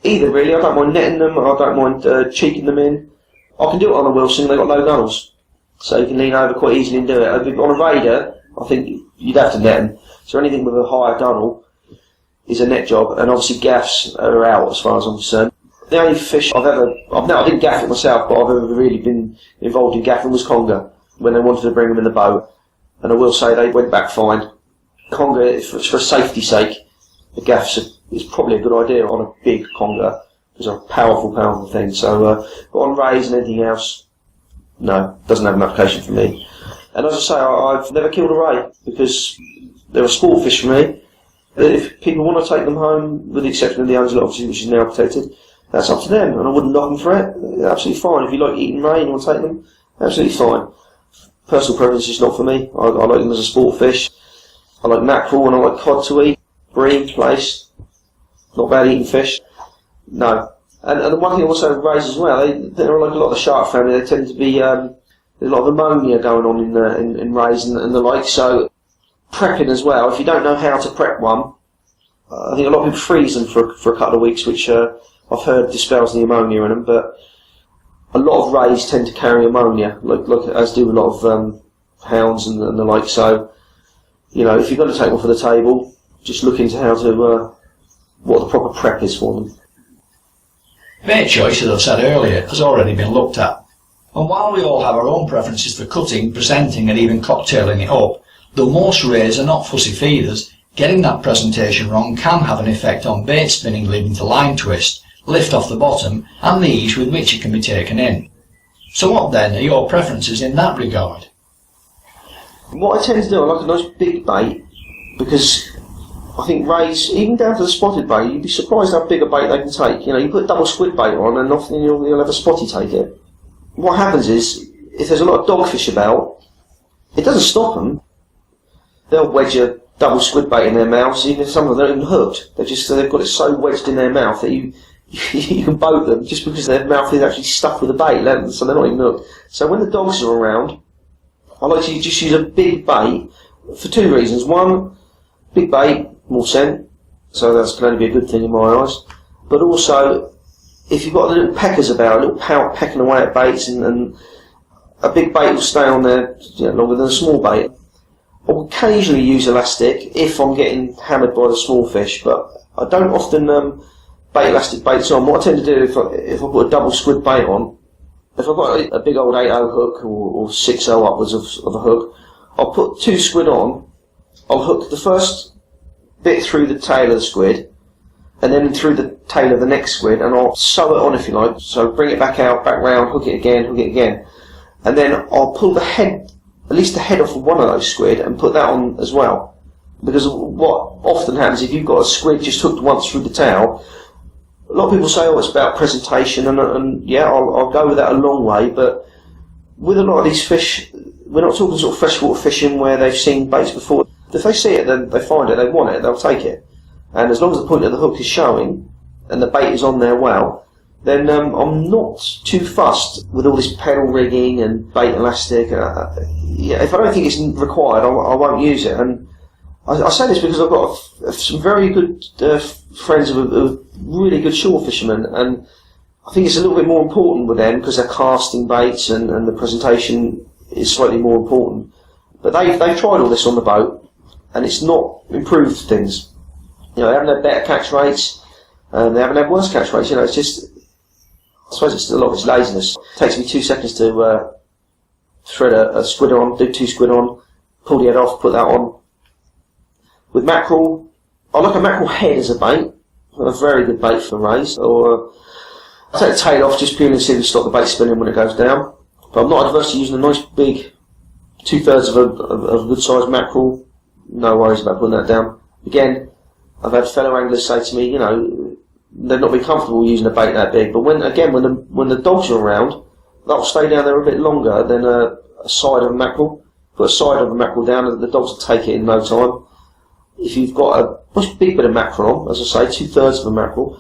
Speaker 2: Either really, I don't mind netting them, I don't mind cheeking them in. I can do it on a Wilson, they've got low gunnels, so you can lean over quite easily and do it. On a Raider, I think you'd have to net them. So anything with a higher gunnel is a net job, and obviously gaffs are out as far as I'm concerned. The only fish I didn't gaff it myself, but I've ever really been involved in gaffing was conger, when they wanted to bring them in the boat. And I will say they went back fine. Conger, for safety's sake, the gaffs is probably a good idea on a big conger, because they're a powerful thing. So, but on rays and anything else, no, doesn't have an application for me. And as I say, I've never killed a ray, because they're a sport fish for me. If people want to take them home, with the exception of the Angela, obviously, which is now protected, that's up to them, and I wouldn't knock them for it. Absolutely fine. If you like eating ray and you want to take them, absolutely fine. Personal preference is not for me. I like them as a sport fish. I like mackerel and I like cod to eat. Brie, place. Not bad eating fish. No. And the one thing also with rays as well, they're like a lot of the shark family, they tend to be, there's a lot of ammonia going on in rays and the like, so prepping as well. If you don't know how to prep one, I think a lot of people freeze them for a couple of weeks, which I've heard dispels the ammonia in them, but a lot of rays tend to carry ammonia, like as do a lot of hounds and the like, so, if you're going to take one for the table, just look into how to, what the proper prep is for them.
Speaker 1: Bait choice, as I've said earlier, has already been looked at. And while we all have our own preferences for cutting, presenting and even cocktailing it up, though most rays are not fussy feeders, getting that presentation wrong can have an effect on bait spinning leading to line twist, lift off the bottom and the ease with which it can be taken in. So what then are your preferences in that regard?
Speaker 2: What I tend to do, I like a nice big bait, because I think rays, even down to the spotted bait, you'd be surprised how big a bait they can take. You put a double squid bait on and often you'll have a spotty take it. What happens is, if there's a lot of dogfish about, it doesn't stop them. They'll wedge a double squid bait in their mouths, even if some of them aren't even hooked. They've got it so wedged in their mouth that you can boat them just because their mouth is actually stuffed with a bait, so they're not even hooked. So when the dogs are around, I like to just use a big bait for 2 reasons. One, big bait, more scent, so that can only be a good thing in my eyes. But also, if you've got the little peckers about, a little pout pecking away at baits, and a big bait will stay on there longer than a small bait. I'll occasionally use elastic if I'm getting hammered by the small fish, but I don't often bait elastic baits on. What I tend to do if I put a double squid bait on, if I've got a big old 8/0 hook or 6/0 upwards of a hook, I'll put 2 squid on. I'll hook the first bit through the tail of the squid, and then through the tail of the next squid, and I'll sew it on if you like. So bring it back out, back round, hook it again, and then I'll pull the head, at least the head off of one of those squid, and put that on as well. Because what often happens, if you've got a squid just hooked once through the tail, a lot of people say, oh, it's about presentation, and yeah, I'll go with that a long way, but with a lot of these fish, we're not talking sort of freshwater fishing where they've seen baits before. If they see it, then they find it, they want it, they'll take it. And as long as the point of the hook is showing, and the bait is on there well, then I'm not too fussed with all this pedal rigging and bait elastic. Yeah, if I don't think it's required, I won't use it. And I say this because I've got some very good friends who are really good shore fishermen, and I think it's a little bit more important with them because they're casting baits and the presentation is slightly more important. But they've tried all this on the boat, and it's not improved things. You know, they haven't had better catch rates, and they haven't had worse catch rates. You know, it's just, I suppose it's a lot of it's laziness. It takes me 2 seconds to thread a squid on, do 2 squid on, pull the head off, put that on. With mackerel, I like a mackerel head as a bait, a very good bait for rays, or I take the tail off just purely to stop the bait spinning when it goes down. But I'm not adverse to using a nice big 2/3 of a good sized mackerel. No worries about putting that down. Again, I've had fellow anglers say to me, you know, they've not been comfortable using a bait that big, but when the dogs are around, that'll stay down there a bit longer than a side of a mackerel. Put a side of a mackerel down and the dogs will take it in no time. If you've got a nice big bit of mackerel on, as I say, 2/3 of a mackerel,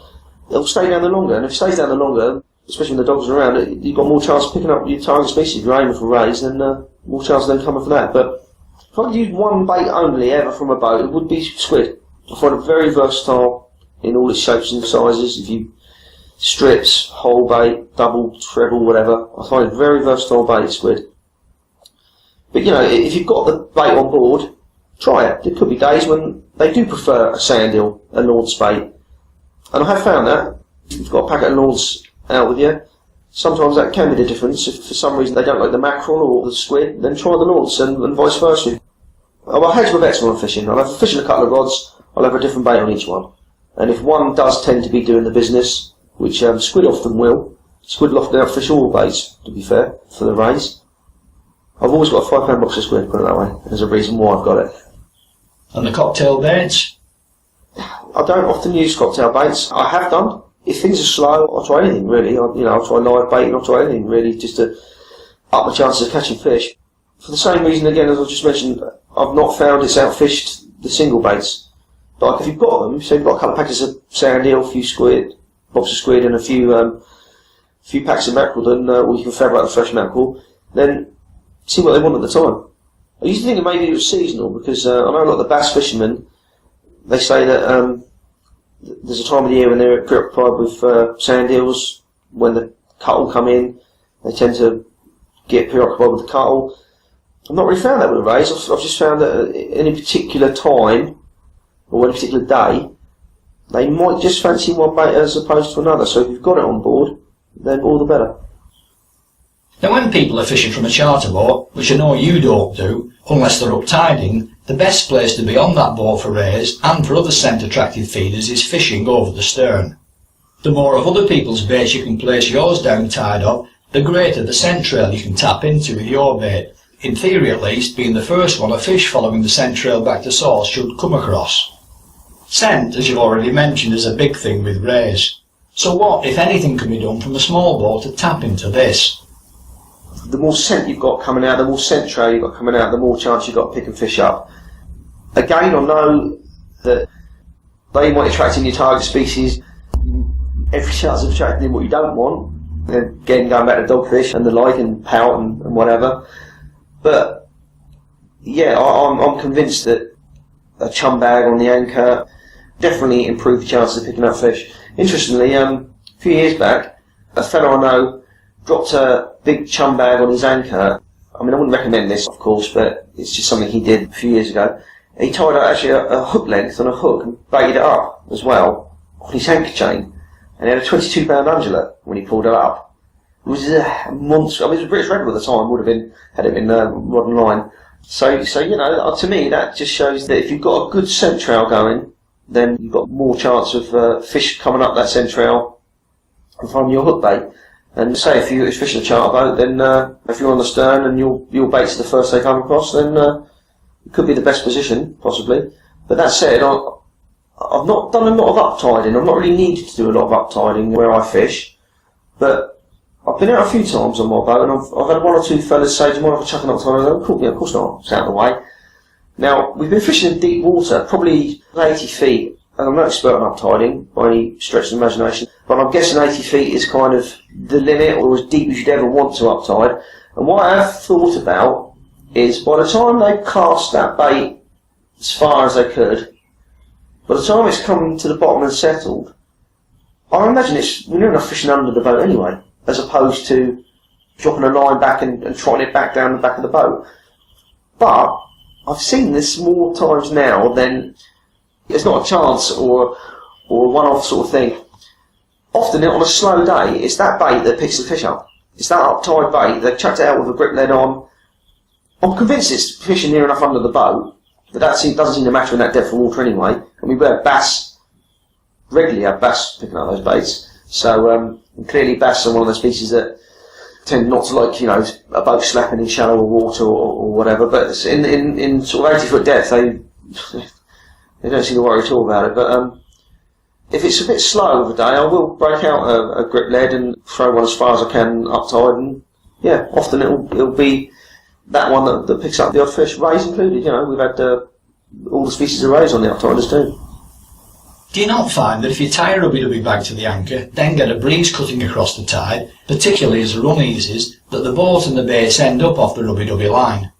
Speaker 2: it'll stay down there longer, and if it stays down there longer, especially when the dogs are around, you've got more chance of picking up your target species. If you're aiming for rays, then more chance of them coming for that. But if I could use one bait only ever from a boat, it would be squid. I find it very versatile in all its shapes and sizes. If you strips, whole bait, double, treble, whatever, I find it very versatile bait, squid. But you know, if you've got the bait on board, try it. There could be days when they do prefer a sand eel, a Lawrence bait. And I have found that. If you've got a packet of Lawrence out with you, sometimes that can be the difference. If for some reason they don't like the mackerel or the squid, then try the Lawrence and vice versa. I hedge my bets when I'm fishing. I'll have a fish and a couple of rods, I'll have a different bait on each one. And if one does tend to be doing the business, which squid often will, squid will often outfish all baits, to be fair, for the rays. I've always got a £5 box of squid, put it that way. There's a reason why I've got it.
Speaker 1: And the cocktail baits?
Speaker 2: I don't often use cocktail baits. I have done. If things are slow, I'll try anything really. I'll try live bait and I'll try anything really, just to up my chances of catching fish. For the same reason, again, as I just mentioned, I've not found it's outfished the single baits. Like if you've got them, say you've got a couple of packets of sand eel, a few squid, box of squid, and a few packs of mackerel, then or you can feather out the fresh mackerel, then see what they want at the time. I used to think that maybe it was seasonal because I know a lot of the bass fishermen, they say that there's a time of the year when they're preoccupied with sand eels. When the cuttle come in, they tend to get preoccupied with the cuttle. I've not really found that with the rays. I've just found that at any particular time or any particular day, they might just fancy one bait as opposed to another. So if you've got it on board, then all the better.
Speaker 1: Now when people are fishing from a charter boat, which I know you don't do, unless they're up tiding, the best place to be on that boat for rays and for other scent attractive feeders is fishing over the stern. The more of other people's baits you can place yours down tied up, the greater the scent trail you can tap into with your bait. In theory at least, being the first one a fish following the scent trail back to source should come across. Scent, as you've already mentioned, is a big thing with rays. So what, if anything, can be done from a small boat to tap into this?
Speaker 2: The more scent you've got coming out, the more scent trail you've got coming out, the more chance you've got of picking fish up. Again, I know that they might attract in your target species every chance of attracting in what you don't want. Again, going back to dogfish and the like, and pout and whatever. But yeah, I'm convinced that a chum bag on the anchor definitely improves the chances of picking up fish. Interestingly, a few years back, a fellow I know dropped a big chum bag on his anchor. I mean, I wouldn't recommend this, of course, but it's just something he did a few years ago. He tied actually a hook length on a hook and baited it up as well on his anchor chain, and he had a 22-pound undulate when he pulled it up. It was a monster. I mean, it was a British record at the time. Would have been had it been rod and line. So you know, to me that just shows that if you've got a good scent trail going, then you've got more chance of fish coming up that scent trail and finding your hook bait. And say if you're fishing a charter boat, then if you're on the stern and your bait's the first they come across, then it could be the best position, possibly. But that said, I've not done a lot of uptiding. I've not really needed to do a lot of uptiding where I fish. But I've been out a few times on my boat, and I've had one or two fellas say, do you mind if I chuck an uptide? And I go, cool, yeah, of course not, it's out of the way. Now, we've been fishing in deep water, probably 80 feet, and I'm no expert on uptiding by any stretch of the imagination, but I'm guessing 80 feet is kind of the limit, or as deep as you'd ever want to uptide. And what I have thought about is, by the time they cast that bait as far as they could, by the time it's come to the bottom and settled, I imagine we're near enough fishing under the boat anyway, as opposed to dropping a line back and trotting it back down the back of the boat. But I've seen this more times now than it's not a chance or a one-off sort of thing. Often on a slow day, it's that bait that picks the fish up. It's that uptide bait. They've chucked it out with a grip lead on. I'm convinced it's fishing near enough under the boat that doesn't seem to matter in that depth of water anyway. And we regularly have bass picking up those baits. So and clearly bass are one of the species that tend not to like, you know, a boat slapping in shallower water or whatever. But it's in sort of 80-foot depth, they don't seem to worry at all about it. But if it's a bit slow of a day, I will break out a grip lead and throw one as far as I can uptide, and yeah, often it'll be that one that picks up the odd fish, rays included. You know, we've had all the species of rays on the uptiders too.
Speaker 1: Do you not find that if you tie a rubby-dubby bag to the anchor, then get a breeze cutting across the tide, particularly as the run eases, that the boat and the base end up off the rubby-dubby line?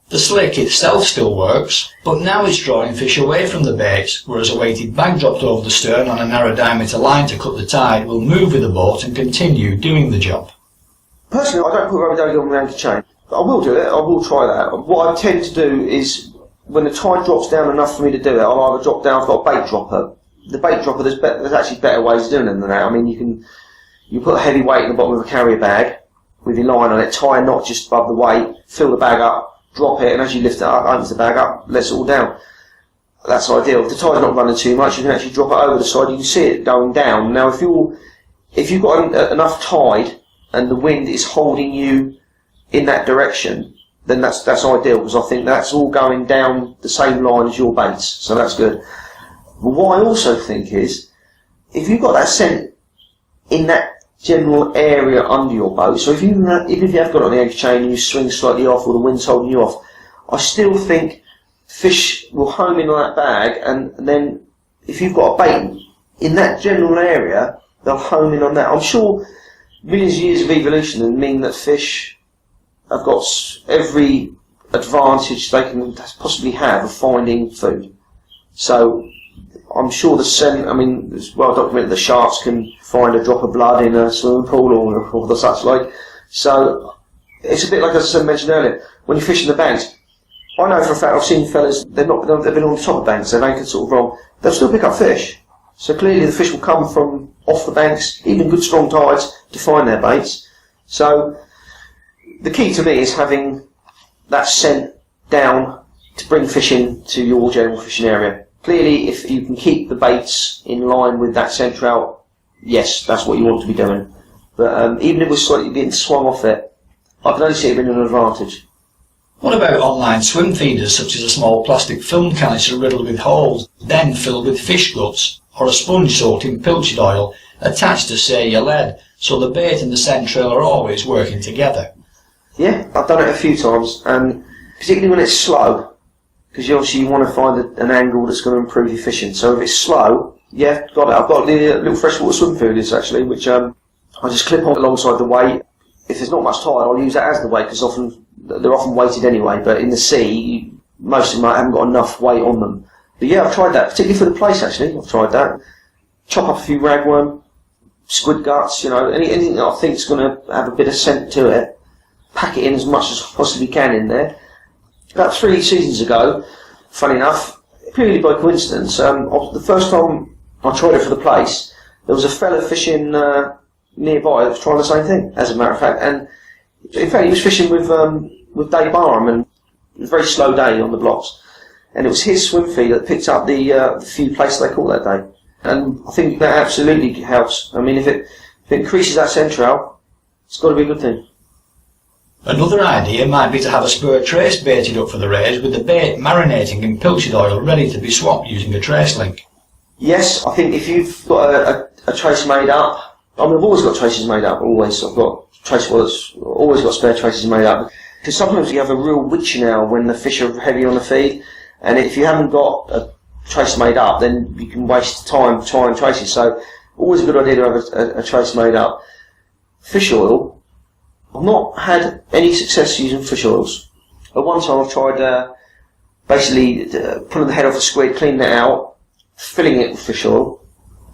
Speaker 1: The slick itself still works, but now it's drawing fish away from the baits, whereas a weighted bag dropped over the stern on a narrow diameter line to cut the tide will move with the boat and continue doing the job.
Speaker 2: Personally, I don't put rubby-dubby on the anchor chain, but I will do it. I will try that. What I tend to do is, when the tide drops down enough for me to do it, I'll either drop down, I've got a bait dropper. The bait dropper, there's actually better ways of doing it than that. I mean, you put a heavy weight in the bottom of a carrier bag with your line on it, tie a knot just above the weight, fill the bag up, drop it, and as you lift it up, opens the bag up, lets it all down. That's ideal. If the tide's not running too much, you can actually drop it over the side, you can see it going down. Now, if you've got enough tide and the wind is holding you in that direction, then that's ideal, because I think that's all going down the same line as your baits, so that's good. But what I also think is, if you've got that scent in that general area under your boat, so even if you have got it on the anchor chain and you swing slightly off or the wind's holding you off, I still think fish will home in on that bag, and then if you've got a bait in that general area, they'll home in on that. I'm sure millions of years of evolution mean that fish have got every advantage they can possibly have of finding food. So I'm sure the scent, I mean, it's well documented that sharks can find a drop of blood in a swimming pool or the such like. So it's a bit like, as I mentioned earlier, when you're fishing the banks, I know for a fact I've seen fellas, they've been on the top of banks, they've anchored sort of wrong, they'll still pick up fish. So clearly the fish will come from off the banks, even good strong tides, to find their baits. So the key to me is having that scent down to bring fish in to your general fishing area. Clearly, if you can keep the baits in line with that scent trail, yes, that's what you want to be doing. But even if we're slightly getting swung off it, I can only see it being an advantage.
Speaker 1: What about online swim feeders, such as a small plastic film canister riddled with holes, then filled with fish guts, or a sponge soaked in pilchard oil, attached to, say, your lead, so the bait and the scent trail are always working together? Yeah,
Speaker 2: I've done it a few times, and particularly when it's slow, because obviously you want to find an angle that's going to improve your fishing. So if it's slow, yeah, got it. I've got the little freshwater swim feeders actually, which I just clip on alongside the weight. If there's not much tide, I'll use that as the weight, because they're often weighted anyway. But in the sea, most of them haven't got enough weight on them. But yeah, I've tried that, particularly for the place actually. I've tried that. Chop up a few ragworm, squid guts, you know, anything that I think is going to have a bit of scent to it. Pack it in as much as I possibly can in there. About 3 seasons ago, funny enough, purely by coincidence, the first time I tried it for the place, there was a fella fishing nearby that was trying the same thing, as a matter of fact. And in fact, he was fishing with Dave Barham, and it was a very slow day on the blocks. And it was his swim feed that picked up the few places they caught that day. And I think that absolutely helps. I mean, if it increases that central, it's got to be a good thing.
Speaker 1: Another idea might be to have a spur trace baited up for the rays with the bait marinating in pilchard oil ready to be swapped using a trace link.
Speaker 2: Yes, I think if you've got a trace made up, I mean, I've always got traces made up, always. I've got trace wallets, always got spare traces made up. Because sometimes you have a real witching hour when the fish are heavy on the feed, and if you haven't got a trace made up, then you can waste time trying traces. So, always a good idea to have a trace made up. Fish oil, I've not had any success using fish oils. At one time I've tried basically pulling the head off a squid, cleaning it out, filling it with fish oil,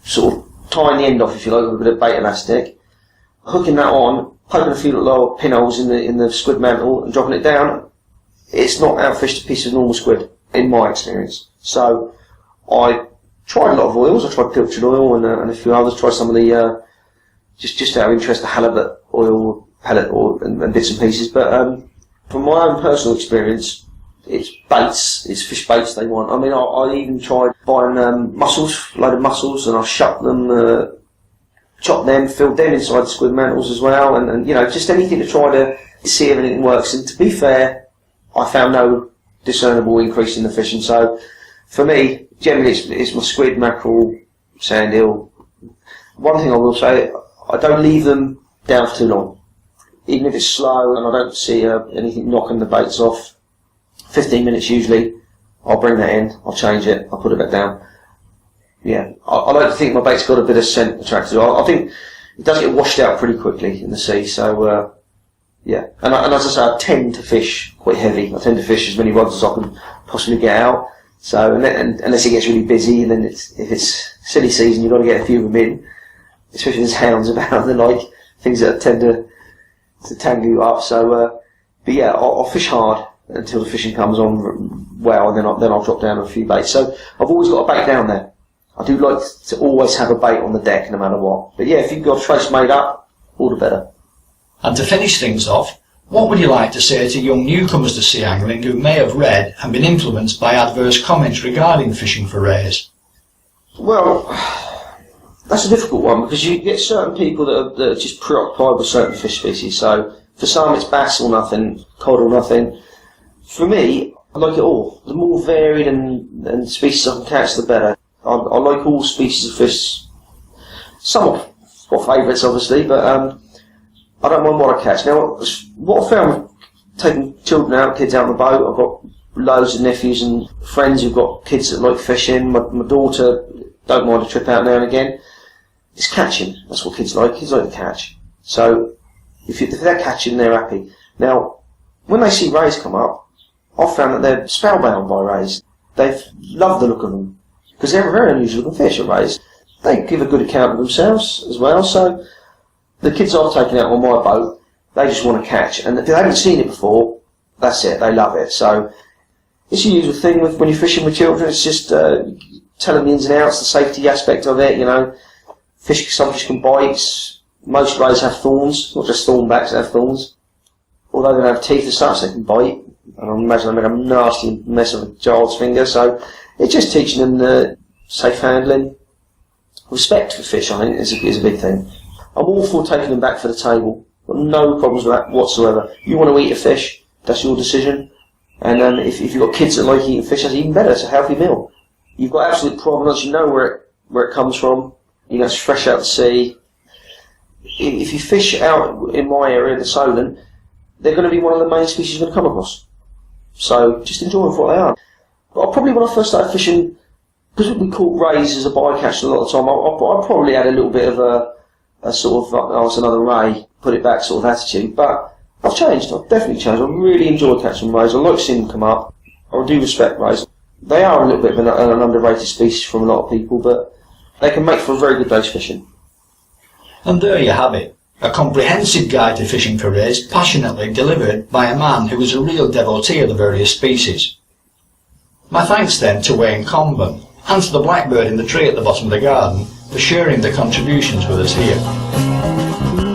Speaker 2: sort of tying the end off, if you like, with a bit of bait elastic, hooking that on, poking a few little pinholes in the squid mantle and dropping it down. It's not outfished a piece of normal squid, in my experience. So I tried a lot of oils. I tried pilchard oil and a few others. Tried some of the just out of interest, the halibut oil, pellet oil, and bits and pieces. But from my own personal experience, it's baits, it's fish baits they want. I mean, I even tried buying mussels, a load of mussels, and I shucked them, chopped them, filled them inside the squid mantles as well, and you know, just anything to try to see if anything works. And to be fair, I found no discernible increase in the fishing. So for me, generally it's my squid, mackerel, sand eel. One thing I will say, I don't leave them down for too long. Even if it's slow and I don't see anything knocking the baits off, 15 minutes usually, I'll bring that in, I'll change it, I'll put it back down. Yeah, I like to think my bait's got a bit of scent attracted. I think it does get washed out pretty quickly in the sea, so yeah. And as I say, I tend to fish quite heavy. I tend to fish as many rods as I can possibly get out. So, and unless it gets really busy, then if it's silly season, you've got to get a few of them in, especially if there's hounds about and like things that tend to tangle you up. So, but yeah, I'll fish hard until the fishing comes on well, and then I'll drop down a few baits. So I've always got a bait down there. I do like to always have a bait on the deck, no matter what. But yeah, if you've got a trace made up, all the better.
Speaker 1: And to finish things off, what would you like to say to young newcomers to sea angling who may have read and been influenced by adverse comments regarding fishing for rays?
Speaker 2: Well, that's a difficult one, because you get certain people that are just preoccupied with certain fish species. So for some it's bass or nothing, cod or nothing. For me, I like it all. The more varied and species I can catch, the better. I like all species of fish. Some have got favourites, obviously, but I don't mind what I catch. Now, what I found with taking children out, kids out on the boat, I've got loads of nephews and friends who've got kids that like fishing. My daughter don't mind a trip out now and again. It's catching. That's what kids like. Kids like to catch. So if they're catching, they're happy. Now, when they see rays come up, I've found that they're spellbound by rays. They love the look of them, because they're very unusual looking fish, rays. They give a good account of themselves as well. So the kids I've taken out on my boat, they just want to catch, and if they haven't seen it before, that's it. They love it. So it's a usual thing when you're fishing with children. It's just telling the ins and outs, the safety aspect of it. You know, some fish can bite. Most rays have thorns, not just thornbacks that have thorns. Although they don't have teeth as such, they can bite. And I imagine they make a nasty mess of a child's finger. So it's just teaching them the safe handling, respect for fish. I think is a big thing. I'm all for taking them back for the table. Got no problems with that whatsoever. You want to eat a fish, that's your decision. And then if you've got kids that like eating fish, that's even better. It's a healthy meal. You've got absolute provenance. You know where it comes from. You know, it's fresh out the sea. If you fish out in my area, the Solent, they're going to be one of the main species you're going to come across. So just enjoy them for what they are. But when I first started fishing, because we caught rays as a bycatch a lot of the time, I probably had a little bit of a sort of, oh, it's another ray, put it back sort of attitude. But I've changed. I've definitely changed. I really enjoy catching rays. I like seeing them come up. I do respect rays. They are a little bit of an underrated species from a lot of people, but they can make for a very good day's fishing.
Speaker 1: And there you have it. A comprehensive guide to fishing for rays, passionately delivered by a man who is a real devotee of the various species. My thanks then to Wayne Comben and to the blackbird in the tree at the bottom of the garden for sharing their contributions with us here.